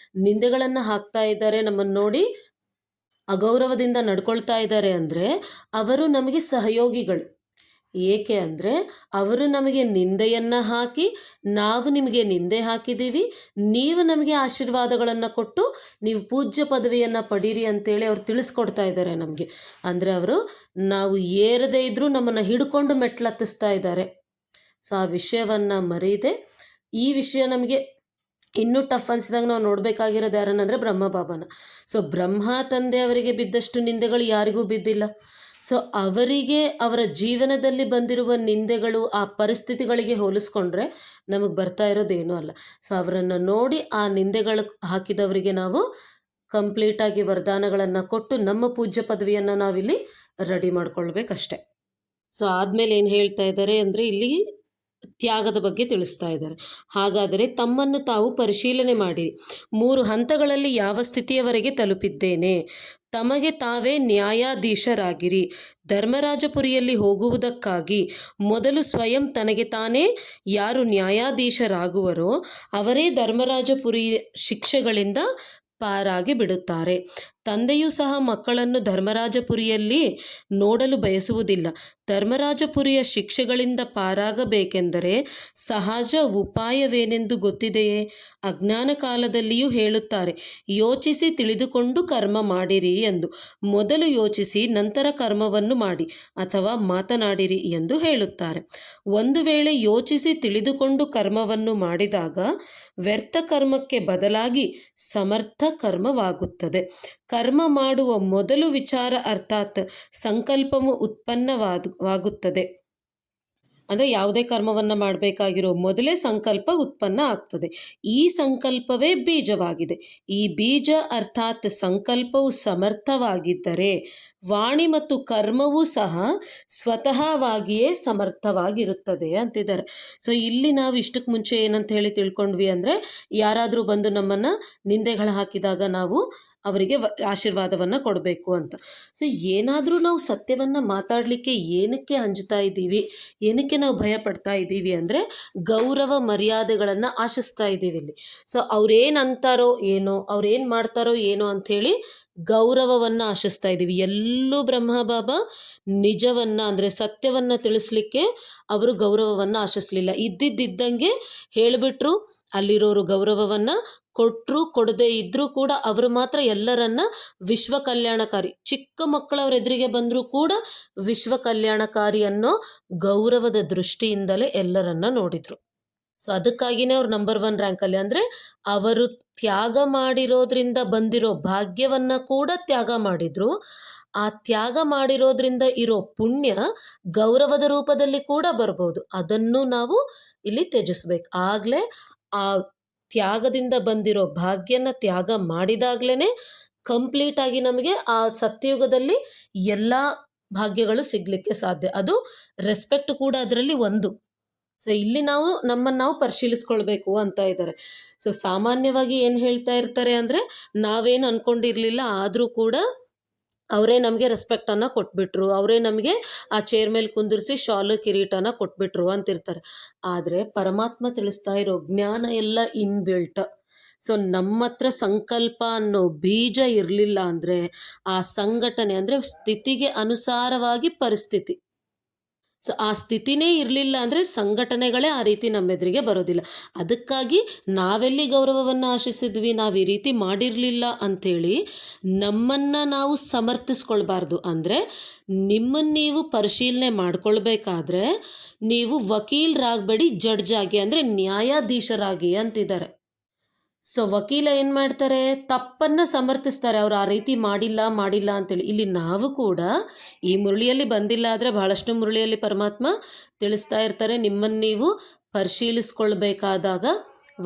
ನಿಂದೆಗಳನ್ನು ಹಾಕ್ತಾ ಇದ್ದಾರೆ, ನಮ್ಮನ್ನು ನೋಡಿ ಅಗೌರವದಿಂದ ನಡ್ಕೊಳ್ತಾ ಇದ್ದಾರೆ ಅಂದರೆ ಅವರು ನಮಗೆ ಸಹಯೋಗಿಗಳು. ಏಕೆ ಅಂದರೆ ಅವರು ನಮಗೆ ನಿಂದೆಯನ್ನು ಹಾಕಿ ನಾವು ನಿಮಗೆ ನಿಂದೆ ಹಾಕಿದ್ದೀವಿ, ನೀವು ನಮಗೆ ಆಶೀರ್ವಾದಗಳನ್ನು ಕೊಟ್ಟು ನೀವು ಪೂಜ್ಯ ಪದವಿಯನ್ನು ಪಡೀರಿ ಅಂತೇಳಿ ಅವ್ರು ತಿಳಿಸ್ಕೊಡ್ತಾ ಇದ್ದಾರೆ ನಮಗೆ. ಅಂದರೆ ಅವರು ನಾವು ಏರದೇ ಇದ್ದರೂ ನಮ್ಮನ್ನು ಹಿಡ್ಕೊಂಡು ಮೆಟ್ಲತ್ತಿಸ್ತಾ ಇದ್ದಾರೆ. ಸೊ ಆ ವಿಷಯವನ್ನು ಮರೀದೆ, ಈ ವಿಷಯ ನಮಗೆ ಇನ್ನೂ ಟಫ್ ಅನಿಸಿದಾಗ ನಾವು ನೋಡಬೇಕಾಗಿರೋದು ಯಾರನ್ನಂದರೆ ಬ್ರಹ್ಮ ಬಾಬಾನ. ಸೊ ಬ್ರಹ್ಮ ತಂದೆ ಅವರಿಗೆ ಬಿದ್ದಷ್ಟು ನಿಂದೆಗಳು ಯಾರಿಗೂ ಬಿದ್ದಿಲ್ಲ. ಸೊ ಅವರಿಗೆ ಅವರ ಜೀವನದಲ್ಲಿ ಬಂದಿರುವ ನಿಂದೆಗಳು ಆ ಪರಿಸ್ಥಿತಿಗಳಿಗೆ ಹೋಲಿಸ್ಕೊಂಡ್ರೆ ನಮಗೆ ಬರ್ತಾ ಇರೋದೇನೂ ಅಲ್ಲ. ಸೊ ಅವರನ್ನು ನೋಡಿ ಆ ನಿಂದೆಗಳು ಹಾಕಿದವರಿಗೆ ನಾವು ಕಂಪ್ಲೀಟಾಗಿ ವರದಾನಗಳನ್ನು ಕೊಟ್ಟು ನಮ್ಮ ಪೂಜ್ಯ ಪದವಿಯನ್ನು ನಾವಿಲ್ಲಿ ರೆಡಿ ಮಾಡ್ಕೊಳ್ಬೇಕಷ್ಟೆ. ಸೊ ಆದಮೇಲೆ ಏನು ಹೇಳ್ತಾ ಇದ್ದಾರೆ ಅಂದರೆ ಇಲ್ಲಿ ತ್ಯಾಗದ ಬಗ್ಗೆ ತಿಳಿಸ್ತಾ ಇದ್ದಾರೆ. ಹಾಗಾದರೆ ತಮ್ಮನ್ನು ತಾವು ಪರಿಶೀಲನೆ ಮಾಡಿ 3 ಹಂತಗಳಲ್ಲಿ ಯಾವ ಸ್ಥಿತಿಯವರೆಗೆ ತಲುಪಿದ್ದೇನೆ, ತಮಗೆ ತಾವೇ ನ್ಯಾಯಾಧೀಶರಾಗಿರಿ. ಧರ್ಮರಾಜಪುರಿಯಲ್ಲಿ ಹೋಗುವುದಕ್ಕಾಗಿ ಮೊದಲು ಸ್ವಯಂ ತನಗೆ ತಾನೇ ಯಾರು ನ್ಯಾಯಾಧೀಶರಾಗುವರೋ ಅವರೇ ಧರ್ಮರಾಜಪುರಿ ಶಿಕ್ಷೆಗಳಿಂದ ಪಾರಾಗಿ ಬಿಡುತ್ತಾರೆ. ತಂದೆಯೂ ಸಹ ಮಕ್ಕಳನ್ನು ಧರ್ಮರಾಜಪುರಿಯಲ್ಲಿ ನೋಡಲು ಬಯಸುವುದಿಲ್ಲ. ಧರ್ಮರಾಜಪುರಿಯ ಶಿಕ್ಷೆಗಳಿಂದ ಪಾರಾಗಬೇಕೆಂದರೆ ಸಹಜ ಉಪಾಯವೇನೆಂದು ಗೊತ್ತಿದೆಯೇ? ಅಜ್ಞಾನ ಕಾಲದಲ್ಲಿಯೂ ಹೇಳುತ್ತಾರೆ, ಯೋಚಿಸಿ ತಿಳಿದುಕೊಂಡು ಕರ್ಮ ಮಾಡಿರಿ ಎಂದು. ಮೊದಲು ಯೋಚಿಸಿ ನಂತರ ಕರ್ಮವನ್ನು ಮಾಡಿ ಅಥವಾ ಮಾತನಾಡಿರಿ ಎಂದು ಹೇಳುತ್ತಾರೆ. ಒಂದು ವೇಳೆ ಯೋಚಿಸಿ ತಿಳಿದುಕೊಂಡು ಕರ್ಮವನ್ನು ಮಾಡಿದಾಗ ವ್ಯರ್ಥ ಕರ್ಮಕ್ಕೆ ಬದಲಾಗಿ ಸಮರ್ಥ ಕರ್ಮವಾಗುತ್ತದೆ. ಕರ್ಮ ಮಾಡುವ ಮೊದಲು ವಿಚಾರ ಅರ್ಥಾತ್ ಸಂಕಲ್ಪವು ಉತ್ಪನ್ನವಾಗುತ್ತದೆ. ಅಂದರೆ ಯಾವುದೇ ಕರ್ಮವನ್ನು ಮಾಡಬೇಕಾಗಿರೋ ಮೊದಲೇ ಸಂಕಲ್ಪ ಉತ್ಪನ್ನ ಆಗ್ತದೆ. ಈ ಸಂಕಲ್ಪವೇ ಬೀಜವಾಗಿದೆ. ಈ ಬೀಜ ಅರ್ಥಾತ್ ಸಂಕಲ್ಪವು ಸಮರ್ಥವಾಗಿದ್ದರೆ ವಾಣಿ ಮತ್ತು ಕರ್ಮವೂ ಸಹ ಸ್ವತಃವಾಗಿಯೇ ಸಮರ್ಥವಾಗಿರುತ್ತದೆ ಅಂತಿದ್ದಾರೆ. ಸೊ ಇಲ್ಲಿ ನಾವು ಇಷ್ಟಕ್ಕೆ ಮುಂಚೆ ಏನಂತ ಹೇಳಿ ತಿಳ್ಕೊಂಡ್ವಿ ಅಂದರೆ, ಯಾರಾದರೂ ಬಂದು ನಮ್ಮನ್ನು ನಿಂದೆಗಳು ಹಾಕಿದಾಗ ನಾವು ಅವರಿಗೆ ಆಶೀರ್ವಾದವನ್ನು ಕೊಡಬೇಕು ಅಂತ. ಸೊ ಏನಾದರೂ ನಾವು ಸತ್ಯವನ್ನು ಮಾತಾಡಲಿಕ್ಕೆ ಏನಕ್ಕೆ ಅಂಜ್ತಾ ಇದ್ದೀವಿ, ಏನಕ್ಕೆ ನಾವು ಭಯ ಪಡ್ತಾ ಇದ್ದೀವಿ ಅಂದರೆ ಗೌರವ ಮರ್ಯಾದೆಗಳನ್ನು ಆಶಿಸ್ತಾ ಇದ್ದೀವಿ ಇಲ್ಲಿ. ಸೊ ಅವ್ರೇನು ಅಂತಾರೋ ಏನೋ, ಅವ್ರೇನು ಮಾಡ್ತಾರೋ ಏನೋ ಅಂಥೇಳಿ ಗೌರವವನ್ನು ಆಶಿಸ್ತಾ ಇದ್ದೀವಿ. ಎಲ್ಲೂ ಬ್ರಹ್ಮಬಾಬಾ ನಿಜವನ್ನು ಅಂದರೆ ಸತ್ಯವನ್ನು ತಿಳಿಸ್ಲಿಕ್ಕೆ ಅವರು ಗೌರವವನ್ನು ಆಶಿಸಲಿಲ್ಲ. ಇದ್ದಿದ್ದಂಗೆ ಹೇಳಿಬಿಟ್ರು, ಅಲ್ಲಿರೋರು ಗೌರವವನ್ನು ಕೊಟ್ಟರು, ಕೊಡದೇ ಇದ್ದರೂ ಕೂಡ ಅವರು ಮಾತ್ರ ಎಲ್ಲರನ್ನ ವಿಶ್ವ ಕಲ್ಯಾಣಕಾರಿ, ಚಿಕ್ಕ ಮಕ್ಕಳವ್ರ ಎದುರಿಗೆ ಬಂದರೂ ಕೂಡ ವಿಶ್ವ ಕಲ್ಯಾಣಕಾರಿ ಅನ್ನೋ ಗೌರವದ ದೃಷ್ಟಿಯಿಂದಲೇ ಎಲ್ಲರನ್ನ ನೋಡಿದರು. ಸೊ ಅದಕ್ಕಾಗಿಯೇ ಅವ್ರು ನಂಬರ್ 1 ರ್ಯಾಂಕಲ್ಲಿ, ಅಂದರೆ ಅವರು ತ್ಯಾಗ ಮಾಡಿರೋದ್ರಿಂದ ಬಂದಿರೋ ಭಾಗ್ಯವನ್ನು ಕೂಡ ತ್ಯಾಗ ಮಾಡಿದರು. ಆ ತ್ಯಾಗ ಮಾಡಿರೋದ್ರಿಂದ ಇರೋ ಪುಣ್ಯ ಗೌರವದ ರೂಪದಲ್ಲಿ ಕೂಡ ಬರ್ಬೋದು. ಅದನ್ನು ನಾವು ಇಲ್ಲಿ ತ್ಯಜಿಸ್ಬೇಕು. ಆಗಲೇ ಆ ತ್ಯಾಗದಿಂದ ಬಂದಿರೋ ಭಾಗ್ಯನ ತ್ಯಾಗ ಮಾಡಿದಾಗಲೇ ಕಂಪ್ಲೀಟಾಗಿ ನಮಗೆ ಆ ಸತ್ಯಯುಗದಲ್ಲಿ ಎಲ್ಲ ಭಾಗ್ಯಗಳು ಸಿಗಲಿಕ್ಕೆ ಸಾಧ್ಯ. ಅದು ರೆಸ್ಪೆಕ್ಟ್ ಕೂಡ ಅದರಲ್ಲಿ ಒಂದು. ಸೊ ಇಲ್ಲಿ ನಾವು ನಮ್ಮನ್ನು ನಾವು ಪರಿಶೀಲಿಸ್ಕೊಳ್ಬೇಕು ಅಂತ ಇದ್ದಾರೆ. ಸೊ ಸಾಮಾನ್ಯವಾಗಿ ಏನು ಹೇಳ್ತಾ ಇರ್ತಾರೆ ಅಂದರೆ, ನಾವೇನು ಅಂದ್ಕೊಂಡಿರಲಿಲ್ಲ ಆದರೂ ಕೂಡ ಅವರೇ ನಮಗೆ ರೆಸ್ಪೆಕ್ಟನ್ನು ಕೊಟ್ಬಿಟ್ರು, ಅವರೇ ನಮಗೆ ಆ ಚೇರ್ ಮೇಲೆ ಕುಂದಿರಿಸಿ ಶಾಲು ಕಿರೀಟನ ಕೊಟ್ಬಿಟ್ರು ಅಂತಿರ್ತಾರೆ. ಆದರೆ ಪರಮಾತ್ಮ ತಿಳಿಸ್ತಾ ಇರೋ ಜ್ಞಾನ ಎಲ್ಲ ಇನ್ಬಿಲ್ಟ್. ಸೊ ನಮ್ಮ ಹತ್ರ ಸಂಕಲ್ಪ ಅನ್ನೋ ಬೀಜ ಇರಲಿಲ್ಲ ಅಂದರೆ ಆ ಸಂಘಟನೆ ಅಂದರೆ ಸ್ಥಿತಿಗೆ ಅನುಸಾರವಾಗಿ ಪರಿಸ್ಥಿತಿ. ಸೊ ಆ ಸ್ಥಿತಿನೇ ಇರಲಿಲ್ಲ ಅಂದರೆ ಸಂಘಟನೆಗಳೇ ಆ ರೀತಿ ನಮ್ಮೆದುರಿಗೆ ಬರೋದಿಲ್ಲ. ಅದಕ್ಕಾಗಿ ನಾವೆಲ್ಲಿ ಗೌರವವನ್ನು ಆಶಿಸಿದ್ವಿ, ನಾವು ಈ ರೀತಿ ಮಾಡಿರಲಿಲ್ಲ ಅಂಥೇಳಿ ನಮ್ಮನ್ನು ನಾವು ಸಮರ್ಥಿಸ್ಕೊಳ್ಬಾರ್ದು. ಅಂದರೆ ನಿಮ್ಮನ್ನು ನೀವು ಪರಿಶೀಲನೆ ಮಾಡ್ಕೊಳ್ಬೇಕಾದ್ರೆ ನೀವು ವಕೀಲರಾಗಬೇಡಿ, ಜಡ್ಜ್ ಆಗಿ, ಅಂದರೆ ನ್ಯಾಯಾಧೀಶರಾಗಿ ಅಂತಿದ್ದಾರೆ. ಸೊ ವಕೀಲ ಏನು ಮಾಡ್ತಾರೆ, ತಪ್ಪನ್ನು ಸಮರ್ಥಿಸ್ತಾರೆ, ಅವ್ರು ಆ ರೀತಿ ಮಾಡಿಲ್ಲ ಅಂತೇಳಿ. ಇಲ್ಲಿ ನಾವು ಕೂಡ ಈ ಮುರಳಿಯಲ್ಲಿ ಬಂದಿಲ್ಲ ಆದರೆ ಬಹಳಷ್ಟು ಮುರಳಿಯಲ್ಲಿ ಪರಮಾತ್ಮ ತಿಳಿಸ್ತಾ ಇರ್ತಾರೆ, ನಿಮ್ಮನ್ನು ನೀವು ಪರಿಶೀಲಿಸ್ಕೊಳ್ಬೇಕಾದಾಗ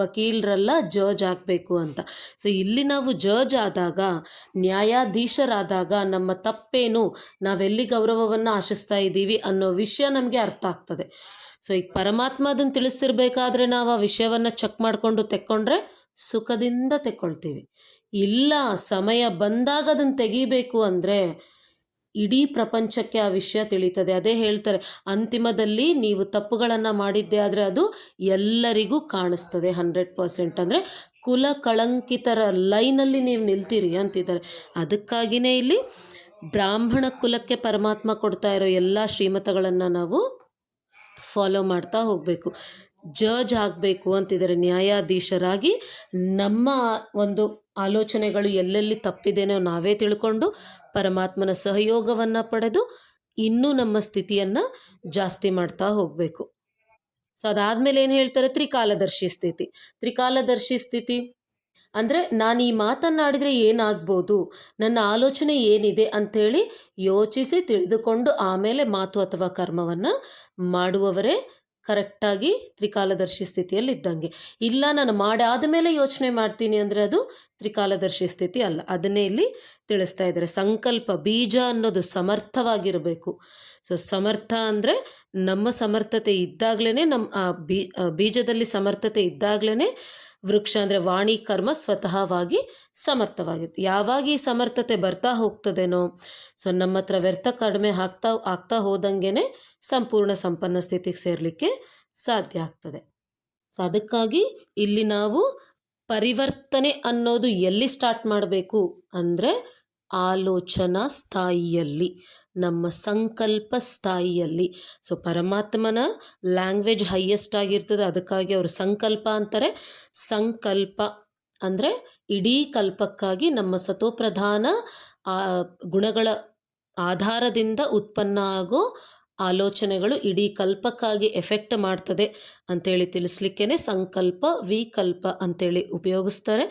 ವಕೀಲರಲ್ಲ ಜಡ್ಜ್ ಆಗಬೇಕು ಅಂತ. ಸೊ ಇಲ್ಲಿ ನಾವು ಜಡ್ಜ್ ಆದಾಗ, ನ್ಯಾಯಾಧೀಶರಾದಾಗ ನಮ್ಮ ತಪ್ಪೇನು, ನಾವೆಲ್ಲಿ ಗೌರವವನ್ನು ಆಶಿಸ್ತಾ ಇದ್ದೀವಿ ಅನ್ನೋ ವಿಷಯ ನಮಗೆ ಅರ್ಥ ಆಗ್ತದೆ. ಸೊ ಈಗ ಪರಮಾತ್ಮ ಅದನ್ನು ತಿಳಿಸ್ತಿರ್ಬೇಕಾದ್ರೆ ನಾವು ಆ ವಿಷಯವನ್ನು ಚೆಕ್ ಮಾಡಿಕೊಂಡು ತೆಕ್ಕೊಂಡ್ರೆ ಸುಖದಿಂದ ತೆಕ್ಕೊಳ್ತೀವಿ. ಇಲ್ಲ, ಸಮಯ ಬಂದಾಗ ಅದನ್ನು ತೆಗಿಬೇಕು ಅಂದರೆ ಇಡೀ ಪ್ರಪಂಚಕ್ಕೆ ಆ ವಿಷಯ ತಿಳಿತದೆ. ಅದೇ ಹೇಳ್ತಾರೆ, ಅಂತಿಮದಲ್ಲಿ ನೀವು ತಪ್ಪುಗಳನ್ನು ಮಾಡಿದ್ದೆ ಆದರೆ ಅದು ಎಲ್ಲರಿಗೂ ಕಾಣಿಸ್ತದೆ 100%. ಅಂದರೆ ಕುಲ ಕಳಂಕಿತರ ಲೈನಲ್ಲಿ ನೀವು ನಿಲ್ತೀರಿ ಅಂತಿದ್ದಾರೆ. ಅದಕ್ಕಾಗಿಯೇ ಇಲ್ಲಿ ಬ್ರಾಹ್ಮಣ ಕುಲಕ್ಕೆ ಪರಮಾತ್ಮ ಕೊಡ್ತಾ ಇರೋ ಎಲ್ಲ ಶ್ರೀಮತಗಳನ್ನು ನಾವು ಫಾಲೋ ಮಾಡ್ತಾ ಹೋಗಬೇಕು. ಜಡ್ಜ್ ಆಗಬೇಕು ಅಂತಿದ್ದಾರೆ, ನ್ಯಾಯಾಧೀಶರಾಗಿ ನಮ್ಮ ಒಂದು ಆಲೋಚನೆಗಳು ಎಲ್ಲೆಲ್ಲಿ ತಪ್ಪಿದೆನೋ ನಾವೇ ತಿಳ್ಕೊಂಡು ಪರಮಾತ್ಮನ ಸಹಯೋಗವನ್ನು ಪಡೆದು ಇನ್ನೂ ನಮ್ಮ ಸ್ಥಿತಿಯನ್ನು ಜಾಸ್ತಿ ಮಾಡ್ತಾ ಹೋಗಬೇಕು. ಸೊ ಅದಾದಮೇಲೆ ಏನು ಹೇಳ್ತಾರೆ, ತ್ರಿಕಾಲದರ್ಶಿ ಸ್ಥಿತಿ. ತ್ರಿಕಾಲದರ್ಶಿ ಸ್ಥಿತಿ ಅಂದರೆ ನಾನು ಈ ಮಾತನ್ನಾಡಿದರೆ ಏನಾಗ್ಬೋದು, ನನ್ನ ಆಲೋಚನೆ ಏನಿದೆ ಅಂಥೇಳಿ ಯೋಚಿಸಿ ತಿಳಿದುಕೊಂಡು ಆಮೇಲೆ ಮಾತು ಅಥವಾ ಕರ್ಮವನ್ನು ಮಾಡುವವರೇ ಕರೆಕ್ಟಾಗಿ ತ್ರಿಕಾಲದರ್ಶಿ ಸ್ಥಿತಿಯಲ್ಲಿದ್ದಂಗೆ. ಇಲ್ಲ, ನಾನು ಮಾಡಾದ ಮೇಲೆ ಯೋಚನೆ ಮಾಡ್ತೀನಿ ಅಂದರೆ ಅದು ತ್ರಿಕಾಲದರ್ಶಿ ಸ್ಥಿತಿ ಅಲ್ಲ. ಅದನ್ನೇ ಇಲ್ಲಿ ತಿಳಿಸ್ತಾ ಇದ್ದಾರೆ. ಸಂಕಲ್ಪ ಬೀಜ ಅನ್ನೋದು ಸಮರ್ಥವಾಗಿರಬೇಕು. ಸೊ ಸಮರ್ಥ ಅಂದರೆ ನಮ್ಮ ಸಮರ್ಥತೆ ಇದ್ದಾಗಲೇ, ನಮ್ಮ ಬೀಜದಲ್ಲಿ ಸಮರ್ಥತೆ ಇದ್ದಾಗಲೇ ವೃಕ್ಷ ಅಂದರೆ ವಾಣಿ ಕರ್ಮ ಸ್ವತಃವಾಗಿ ಸಮರ್ಥವಾಗಿರುತ್ತೆ. ಯಾವಾಗ ಈ ಸಮರ್ಥತೆ ಬರ್ತಾ ಹೋಗ್ತದೇನೋ, ಸೊ ನಮ್ಮ ಹತ್ರ ವ್ಯರ್ಥ ಕಡಿಮೆ ಆಗ್ತಾ ಹೋದಂಗೆ ಸಂಪೂರ್ಣ ಸಂಪನ್ನ ಸ್ಥಿತಿಗೆ ಸೇರಲಿಕ್ಕೆ ಸಾಧ್ಯ ಆಗ್ತದೆ. ಸೊ ಅದಕ್ಕಾಗಿ ಇಲ್ಲಿ ನಾವು ಪರಿವರ್ತನೆ ಅನ್ನೋದು ಎಲ್ಲಿ ಸ್ಟಾರ್ಟ್ ಮಾಡಬೇಕು ಅಂದರೆ ಆಲೋಚನಾ ಸ್ಥಾಯಿಯಲ್ಲಿ, ನಮ್ಮ ಸಂಕಲ್ಪ ಸ್ಥಾಯಿಯಲ್ಲಿ. ಸೊ ಪರಮಾತ್ಮನ ಲ್ಯಾಂಗ್ವೇಜ್ ಹೈಯೆಸ್ಟ್ ಆಗಿರ್ತದೆ, ಅದಕ್ಕಾಗಿ ಅವರು ಸಂಕಲ್ಪ ಅಂತಾರೆ. ಸಂಕಲ್ಪ ಅಂದರೆ ಇಡೀ ಕಲ್ಪಕ್ಕಾಗಿ ನಮ್ಮ ಸತೋಪ್ರಧಾನ ಗುಣಗಳ ಆಧಾರದಿಂದ ಉತ್ಪನ್ನ ಆಗೋ ಆಲೋಚನೆಗಳು ಇಡೀ ಕಲ್ಪಕ್ಕಾಗಿ ಎಫೆಕ್ಟ್ ಮಾಡ್ತದೆ ಅಂತೇಳಿ ತಿಳಿಸ್ಲಿಕ್ಕೇ ಸಂಕಲ್ಪ ವಿಕಲ್ಪ ಅಂತೇಳಿ ಉಪಯೋಗಿಸ್ತಾರೆ.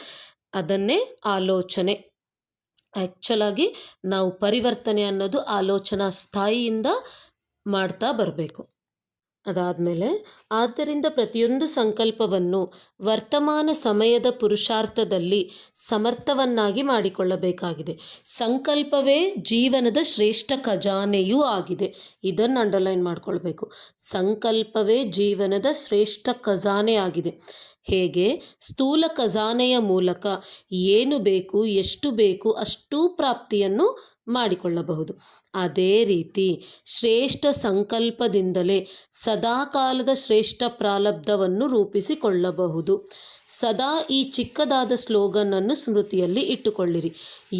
ಅದನ್ನೇ ಆಲೋಚನೆ. ಆ್ಯಕ್ಚುಲಾಗಿ ನಾವು ಪರಿವರ್ತನೆ ಅನ್ನೋದು ಆಲೋಚನಾ ಸ್ಥಾಯಿಯಿಂದ ಮಾಡ್ತಾ ಬರಬೇಕು. ಅದಾದಮೇಲೆ ಆದ್ದರಿಂದ ಪ್ರತಿಯೊಂದು ಸಂಕಲ್ಪವನ್ನು ವರ್ತಮಾನ ಸಮಯದ ಪುರುಷಾರ್ಥದಲ್ಲಿ ಸಮರ್ಥವನ್ನಾಗಿ ಮಾಡಿಕೊಳ್ಳಬೇಕಾಗಿದೆ. ಸಂಕಲ್ಪವೇ ಜೀವನದ ಶ್ರೇಷ್ಠ ಖಜಾನೆಯೂ ಆಗಿದೆ. ಇದನ್ನು ಅಂಡರ್ಲೈನ್ ಮಾಡಿಕೊಳ್ಬೇಕು. ಸಂಕಲ್ಪವೇ ಜೀವನದ ಶ್ರೇಷ್ಠ ಖಜಾನೆ ಆಗಿದೆ. ಹೇಗೆ ಸ್ಥೂಲ ಖಜಾನೆಯ ಮೂಲಕ ಏನು ಬೇಕು, ಎಷ್ಟು ಬೇಕು ಅಷ್ಟೂ ಪ್ರಾಪ್ತಿಯನ್ನು ಮಾಡಿಕೊಳ್ಳಬಹುದು, ಅದೇ ರೀತಿ ಶ್ರೇಷ್ಠ ಸಂಕಲ್ಪದಿಂದಲೇ ಸದಾಕಾಲದ ಶ್ರೇಷ್ಠ ಪ್ರಾರಬ್ಧವನ್ನು ರೂಪಿಸಿಕೊಳ್ಳಬಹುದು. ಸದಾ ಈ ಚಿಕ್ಕದಾದ ಸ್ಲೋಗನನ್ನು ಸ್ಮೃತಿಯಲ್ಲಿ ಇಟ್ಟುಕೊಳ್ಳಿರಿ.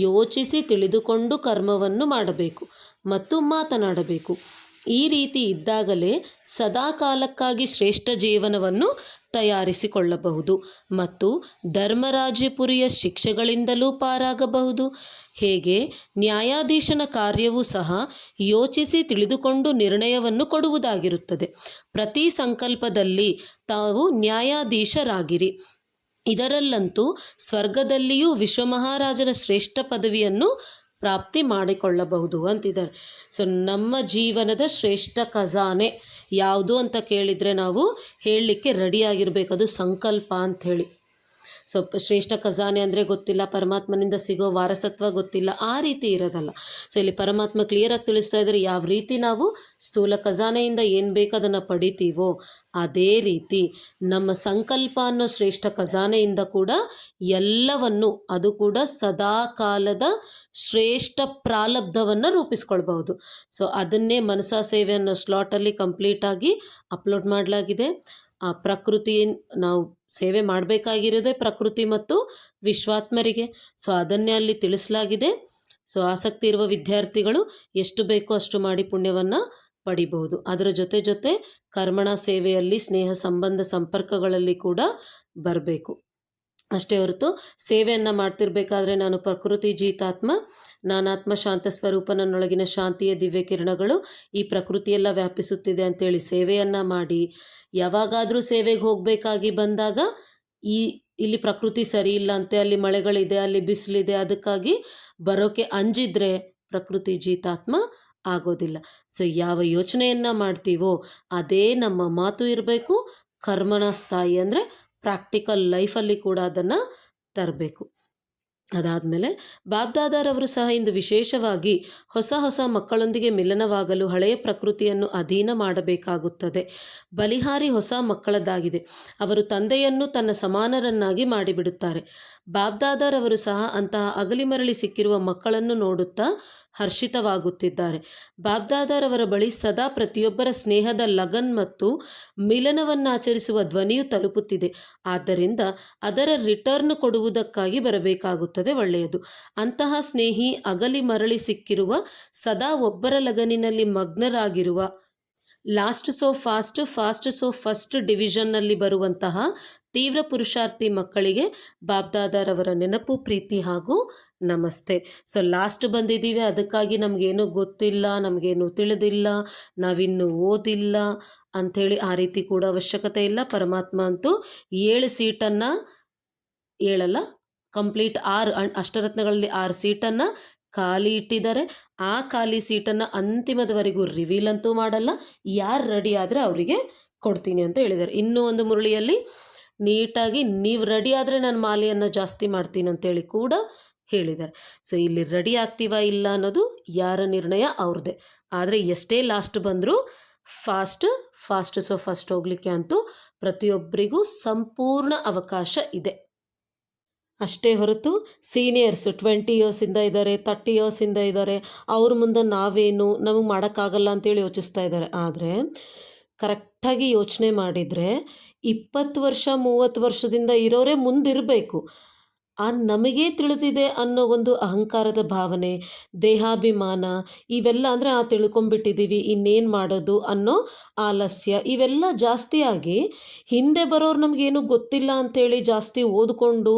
ಯೋಚಿಸಿ ತಿಳಿದುಕೊಂಡು ಕರ್ಮವನ್ನು ಮಾಡಬೇಕು ಮತ್ತು ಮಾತನಾಡಬೇಕು. ಈ ರೀತಿ ಇದ್ದಾಗಲೇ ಸದಾಕಾಲಕ್ಕಾಗಿ ಶ್ರೇಷ್ಠ ಜೀವನವನ್ನು ತಯಾರಿಸಿಕೊಳ್ಳಬಹುದು ಮತ್ತು ಧರ್ಮರಾಜ್ಯಪುರಿಯ ಶಿಕ್ಷೆಗಳಿಂದಲೂ ಪಾರಾಗಬಹುದು. ಹೇಗೆ ನ್ಯಾಯಾಧೀಶನ ಕಾರ್ಯವೂ ಸಹ ಯೋಚಿಸಿ ತಿಳಿದುಕೊಂಡು ನಿರ್ಣಯವನ್ನು ಕೊಡುವುದಾಗಿರುತ್ತದೆ. ಪ್ರತಿ ಸಂಕಲ್ಪದಲ್ಲಿ ತಾವು ನ್ಯಾಯಾಧೀಶರಾಗಿರಿ. ಇದರಲ್ಲಂತೂ ಸ್ವರ್ಗದಲ್ಲಿಯೂ ವಿಶ್ವಮಹಾರಾಜನ ಶ್ರೇಷ್ಠ ಪದವಿಯನ್ನು ಪ್ರಾಪ್ತಿ ಮಾಡಿಕೊಳ್ಳಬಹುದು ಅಂತಿದ್ದಾರೆ. ಸೊ ನಮ್ಮ ಜೀವನದ ಶ್ರೇಷ್ಠ ಖಜಾನೆ ಯಾವುದು ಅಂತ ಕೇಳಿದರೆ ನಾವು ಹೇಳಲಿಕ್ಕೆ ರೆಡಿಯಾಗಿರಬೇಕು, ಅದು ಸಂಕಲ್ಪ ಅಂಥೇಳಿ. ಸೊ ಶ್ರೇಷ್ಠ ಖಜಾನೆ ಅಂದರೆ ಗೊತ್ತಿಲ್ಲ, ಪರಮಾತ್ಮನಿಂದ ಸಿಗೋ ವಾರಸತ್ವ ಗೊತ್ತಿಲ್ಲ, ಆ ರೀತಿ ಇರೋದಲ್ಲ. ಸೊ ಇಲ್ಲಿ ಪರಮಾತ್ಮ ಕ್ಲಿಯರಾಗಿ ತಿಳಿಸ್ತಾ ಇದ್ದಾರೆ, ಯಾವ ರೀತಿ ನಾವು ಸ್ಥೂಲ ಖಜಾನೆಯಿಂದ ಏನು ಬೇಕು ಅದನ್ನು ಪಡಿತೀವೋ ಅದೇ ರೀತಿ ನಮ್ಮ ಸಂಕಲ್ಪ ಅನ್ನೋ ಶ್ರೇಷ್ಠ ಖಜಾನೆಯಿಂದ ಕೂಡ ಎಲ್ಲವನ್ನು, ಅದು ಕೂಡ ಸದಾ ಕಾಲದ ಶ್ರೇಷ್ಠ ಪ್ರಾರಬ್ಧವನ್ನು ರೂಪಿಸ್ಕೊಳ್ಬಹುದು. ಸೊ ಅದನ್ನೇ ಮನಸಾ ಸೇವೆ ಅನ್ನೋ ಸ್ಲಾಟಲ್ಲಿ ಕಂಪ್ಲೀಟಾಗಿ ಅಪ್ಲೋಡ್ ಮಾಡಲಾಗಿದೆ. ಆ ಪ್ರಕೃತಿ, ನಾವು ಸೇವೆ ಮಾಡಬೇಕಾಗಿರೋದೇ ಪ್ರಕೃತಿ ಮತ್ತು ವಿಶ್ವಾತ್ಮರಿಗೆ. ಸೊ ಅದನ್ನೇ ಅಲ್ಲಿ ತಿಳಿಸಲಾಗಿದೆ. ಸೊ ಆಸಕ್ತಿ ಇರುವ ವಿದ್ಯಾರ್ಥಿಗಳು ಎಷ್ಟು ಬೇಕೋ ಅಷ್ಟು ಮಾಡಿ ಪುಣ್ಯವನ್ನು ಪಡಿಬಹುದು. ಅದರ ಜೊತೆ ಕರ್ಮಣ ಸೇವೆಯಲ್ಲಿ ಸ್ನೇಹ ಸಂಬಂಧ ಸಂಪರ್ಕಗಳಲ್ಲಿ ಕೂಡ ಬರಬೇಕು. ಅಷ್ಟೇ ಹೊರತು ಸೇವೆಯನ್ನು ಮಾಡ್ತಿರ್ಬೇಕಾದ್ರೆ ನಾನು ಪ್ರಕೃತಿ ಜೀತಾತ್ಮ, ನಾನಾತ್ಮ ಶಾಂತ ಸ್ವರೂಪ, ನನ್ನೊಳಗಿನ ಶಾಂತಿಯ ದಿವ್ಯ ಕಿರಣಗಳು ಈ ಪ್ರಕೃತಿಯೆಲ್ಲ ವ್ಯಾಪಿಸುತ್ತಿದೆ ಅಂತೇಳಿ ಸೇವೆಯನ್ನು ಮಾಡಿ ಯಾವಾಗಾದರೂ ಸೇವೆಗೆ ಹೋಗಬೇಕಾಗಿ ಬಂದಾಗ ಇಲ್ಲಿ ಪ್ರಕೃತಿ ಸರಿ ಇಲ್ಲ ಅಂತೆ, ಅಲ್ಲಿ ಮಳೆಗಳಿದೆ, ಅಲ್ಲಿ ಬಿಸಿಲಿದೆ, ಅದಕ್ಕಾಗಿ ಬರೋಕ್ಕೆ ಅಂಜಿದ್ರೆ ಪ್ರಕೃತಿ ಜೀತಾತ್ಮ ಆಗೋದಿಲ್ಲ. ಸೊ ಯಾವ ಯೋಚನೆಯನ್ನು ಮಾಡ್ತೀವೋ ಅದೇ ನಮ್ಮ ಮಾತು ಇರಬೇಕು. ಕರ್ಮನ ಸ್ಥಾಯಿ ಅಂದರೆ ಪ್ರಾಕ್ಟಿಕಲ್ ಲೈಫಲ್ಲಿ ಕೂಡ ಅದನ್ನು ತರಬೇಕು. ಅದಾದಮೇಲೆ ಬಾಬ್ದಾದಾರವರು ಸಹ ಇಂದು ವಿಶೇಷವಾಗಿ ಹೊಸ ಮಕ್ಕಳೊಂದಿಗೆ ಮಿಲನವಾಗಲು ಹಳೆಯ ಪ್ರಕೃತಿಯನ್ನು ಅಧೀನ ಮಾಡಬೇಕಾಗುತ್ತದೆ. ಬಲಿಹಾರಿ ಹೊಸ ಮಕ್ಕಳದ್ದಾಗಿದೆ. ಅವರು ತಂದೆಯನ್ನು ತನ್ನ ಸಮಾನರನ್ನಾಗಿ ಮಾಡಿಬಿಡುತ್ತಾರೆ. ಬಾಬ್ದಾದಾರವರು ಸಹ ಅಂತಹ ಅಗಲಿ ಮರಳಿ ಸಿಕ್ಕಿರುವ ಮಕ್ಕಳನ್ನು ನೋಡುತ್ತಾ ಹರ್ಷಿತವಾಗುತ್ತಿದ್ದಾರೆ. ಬಾಬ್ದಾದಾರವರ ಬಳಿ ಸದಾ ಪ್ರತಿಯೊಬ್ಬರ ಸ್ನೇಹದ ಲಗನ್ ಮತ್ತು ಮಿಲನವನ್ನು ಆಚರಿಸುವ ಧ್ವನಿಯು ತಲುಪುತ್ತಿದೆ. ಆದ್ದರಿಂದ ಅದರ ರಿಟರ್ನ್ ಕೊಡುವುದಕ್ಕಾಗಿ ಬರಬೇಕಾಗುತ್ತದೆ. ಒಳ್ಳೆಯದು. ಅಂತಹ ಸ್ನೇಹಿ ಅಗಲಿ ಮರಳಿ ಸಿಕ್ಕಿರುವ, ಸದಾ ಒಬ್ಬರ ಲಗನಿನಲ್ಲಿ ಮಗ್ನರಾಗಿರುವ, last so fast, fast so first ಡಿವಿಷನ್ನಲ್ಲಿ ಬರುವಂತಹ ತೀವ್ರ ಪುರುಷಾರ್ಥಿ ಮಕ್ಕಳಿಗೆ ಬಾಬ್ದಾದಾರವರ ನೆನಪು, ಪ್ರೀತಿ ಹಾಗೂ ನಮಸ್ತೆ. ಸೊ ಲಾಸ್ಟ್ ಬಂದಿದ್ದೀವಿ, ಅದಕ್ಕಾಗಿ ನಮಗೇನು ಗೊತ್ತಿಲ್ಲ, ನಮಗೇನು ತಿಳಿದಿಲ್ಲ, ನಾವಿನ್ನೂ ಓದಿಲ್ಲ ಅಂಥೇಳಿ ಆ ರೀತಿ ಕೂಡ ಅವಶ್ಯಕತೆ ಇಲ್ಲ. ಪರಮಾತ್ಮ ಅಂತೂ 7 ಸೀಟನ್ನು, 7 ಕಂಪ್ಲೀಟ್ 6 ಅಷ್ಟರತ್ನಗಳಲ್ಲಿ 6 ಸೀಟನ್ನು ಖಾಲಿ ಇಟ್ಟಿದ್ದಾರೆ. ಆ ಖಾಲಿ ಸೀಟನ್ನು ಅಂತಿಮದವರೆಗೂ ರಿವೀಲ್ ಅಂತೂ ಮಾಡಲ್ಲ. ಯಾರು ರೆಡಿ ಆದರೆ ಅವರಿಗೆ ಕೊಡ್ತೀನಿ ಅಂತ ಹೇಳಿದ್ದಾರೆ. ಇನ್ನೂ ಒಂದು ಮುರಳಿಯಲ್ಲಿ ನೀಟಾಗಿ ನೀವು ರೆಡಿ ಆದರೆ ನಾನು ಮಾಲೆಯನ್ನು ಜಾಸ್ತಿ ಮಾಡ್ತೀನಿ ಅಂತೇಳಿ ಕೂಡ ಹೇಳಿದ್ದಾರೆ. ಸೊ ಇಲ್ಲಿ ರೆಡಿ ಆಗ್ತೀವಾ ಇಲ್ಲ ಅನ್ನೋದು ಯಾರ ನಿರ್ಣಯ ಅವ್ರದ್ದೇ. ಆದರೆ ಎಷ್ಟೇ ಲಾಸ್ಟ್ ಬಂದರೂ ಫಾಸ್ಟ್ ಸೋ ಫಸ್ಟ್ ಹೋಗಲಿಕ್ಕೆ ಅಂತೂ ಪ್ರತಿಯೊಬ್ಬರಿಗೂ ಸಂಪೂರ್ಣ ಅವಕಾಶ ಇದೆ. ಅಷ್ಟೇ ಹೊರತು ಸೀನಿಯರ್ಸು 20 ಇಯರ್ಸಿಂದ ಇದ್ದಾರೆ, 30 ಇಯರ್ಸಿಂದ ಇದ್ದಾರೆ, ಅವ್ರ ಮುಂದೆ ನಾವೇನು, ನಮಗೆ ಮಾಡೋಕ್ಕಾಗಲ್ಲ ಅಂತೇಳಿ ಯೋಚಿಸ್ತಾ ಇದ್ದಾರೆ. ಆದರೆ ಕರೆಕ್ಟಾಗಿ ಯೋಚನೆ ಮಾಡಿದರೆ 20 ವರ್ಷ 30 ವರ್ಷದಿಂದ ಇರೋರೇ ಮುಂದಿರಬೇಕು. ನಮಗೇ ತಿಳಿದಿದೆ ಅನ್ನೋ ಒಂದು ಅಹಂಕಾರದ ಭಾವನೆ, ದೇಹಾಭಿಮಾನ, ಇವೆಲ್ಲ ಅಂದರೆ ತಿಳ್ಕೊಂಬಿಟ್ಟಿದ್ದೀವಿ ಇನ್ನೇನು ಮಾಡೋದು ಅನ್ನೋ ಆಲಸ್ಯ, ಇವೆಲ್ಲ ಜಾಸ್ತಿ ಆಗಿ ಹಿಂದೆ ಬರೋರು ನಮಗೇನು ಗೊತ್ತಿಲ್ಲ ಅಂಥೇಳಿ ಜಾಸ್ತಿ ಓದಿಕೊಂಡು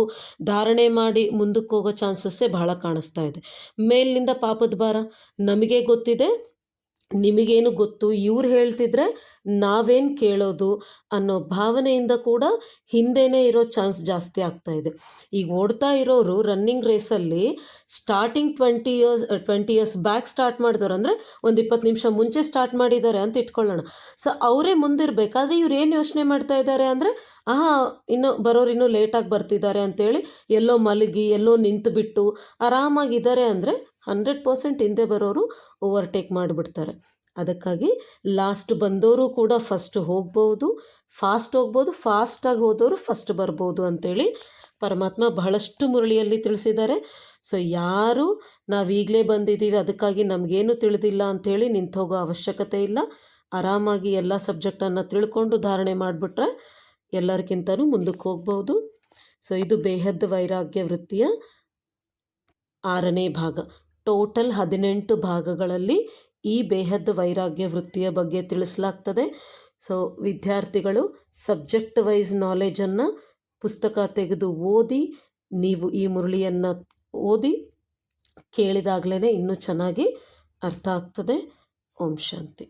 ಧಾರಣೆ ಮಾಡಿ ಮುಂದಕ್ಕೆ ಹೋಗೋ ಚಾನ್ಸಸ್ಸೇ ಬಹಳ ಕಾಣಿಸ್ತಾ ಇದೆ. ಮೇಲಿನಿಂದ ಪಾಪದ ಭಾರ, ನಮಗೇ ಗೊತ್ತಿದೆ, ನಿಮಗೇನು ಗೊತ್ತು, ಇವ್ರು ಹೇಳ್ತಿದ್ರೆ ನಾವೇನು ಕೇಳೋದು ಅನ್ನೋ ಭಾವನೆಯಿಂದ ಕೂಡ ಹಿಂದೆನೇ ಇರೋ ಚಾನ್ಸ್ ಜಾಸ್ತಿ ಆಗ್ತಾ ಇದೆ. ಈಗ ಓಡ್ತಾ ಇರೋರು ರನ್ನಿಂಗ್ ರೇಸಲ್ಲಿ ಸ್ಟಾರ್ಟಿಂಗ್ 20 ಇಯರ್ಸ್ ಬ್ಯಾಕ್ ಸ್ಟಾರ್ಟ್ ಮಾಡಿದವ್ರು, ಅಂದರೆ ಒಂದು 20 ನಿಮಿಷ ಮುಂಚೆ ಸ್ಟಾರ್ಟ್ ಮಾಡಿದ್ದಾರೆ ಅಂತ ಇಟ್ಕೊಳ್ಳೋಣ. ಸೊ ಅವರೇ ಮುಂದಿರಬೇಕಾದ್ರೆ ಇವ್ರು ಏನು ಯೋಚನೆ ಮಾಡ್ತಾ ಇದ್ದಾರೆ ಅಂದರೆ, ಇನ್ನು ಬರೋರು ಇನ್ನೂ ಲೇಟಾಗಿ ಬರ್ತಿದ್ದಾರೆ ಅಂತೇಳಿ ಎಲ್ಲೋ ಮಲಗಿ ಎಲ್ಲೋ ನಿಂತುಬಿಟ್ಟು ಆರಾಮಾಗಿದ್ದಾರೆ ಅಂದರೆ 100% ಹಿಂದೆ ಬರೋರು ಓವರ್ಟೇಕ್ ಮಾಡಿಬಿಡ್ತಾರೆ. ಅದಕ್ಕಾಗಿ ಲಾಸ್ಟ್ ಬಂದವರು ಕೂಡ ಫಸ್ಟ್ ಹೋಗ್ಬೋದು, ಫಾಸ್ಟ್ ಹೋಗ್ಬೋದು, ಫಾಸ್ಟಾಗಿ ಹೋದವರು ಫಸ್ಟ್ ಬರ್ಬೋದು ಅಂಥೇಳಿ ಪರಮಾತ್ಮ ಬಹಳಷ್ಟು ಮುರಳಿಯಲ್ಲಿ ತಿಳಿಸಿದ್ದಾರೆ. ಸೊ ಯಾರು ನಾವೀಗಲೇ ಬಂದಿದ್ದೀವಿ ಅದಕ್ಕಾಗಿ ನಮಗೇನು ತಿಳಿದಿಲ್ಲ ಅಂಥೇಳಿ ನಿಂತು ಹೋಗೋ ಅವಶ್ಯಕತೆ ಇಲ್ಲ. ಆರಾಮಾಗಿ ಎಲ್ಲ ಸಬ್ಜೆಕ್ಟನ್ನು ತಿಳ್ಕೊಂಡು ಧಾರಣೆ ಮಾಡಿಬಿಟ್ರೆ ಎಲ್ಲರಿಗಿಂತಲೂ ಮುಂದಕ್ಕೆ ಹೋಗ್ಬೋದು. ಸೊ ಇದು ಬೇಹದ್ ವೈರಾಗ್ಯ ವೃತ್ತಿಯ 6ನೇ ಭಾಗ. ಟೋಟಲ್ 18 ಭಾಗಗಳಲ್ಲಿ ಈ ಬೇಹದ್ ವೈರಾಗ್ಯ ವೃತ್ತಿಯ ಬಗ್ಗೆ ತಿಳಿಸಲಾಗ್ತದೆ. ಸೊ ವಿದ್ಯಾರ್ಥಿಗಳು ಸಬ್ಜೆಕ್ಟ್ ವೈಸ್ ನಾಲೆಜನ್ನು ಪುಸ್ತಕ ತೆಗೆದು ಓದಿ, ನೀವು ಈ ಮುರಳಿಯನ್ನು ಓದಿ ಕೇಳಿದಾಗಲೇ ಇನ್ನೂ ಚೆನ್ನಾಗಿ ಅರ್ಥ ಆಗ್ತದೆ. ಓಂ ಶಾಂತಿ.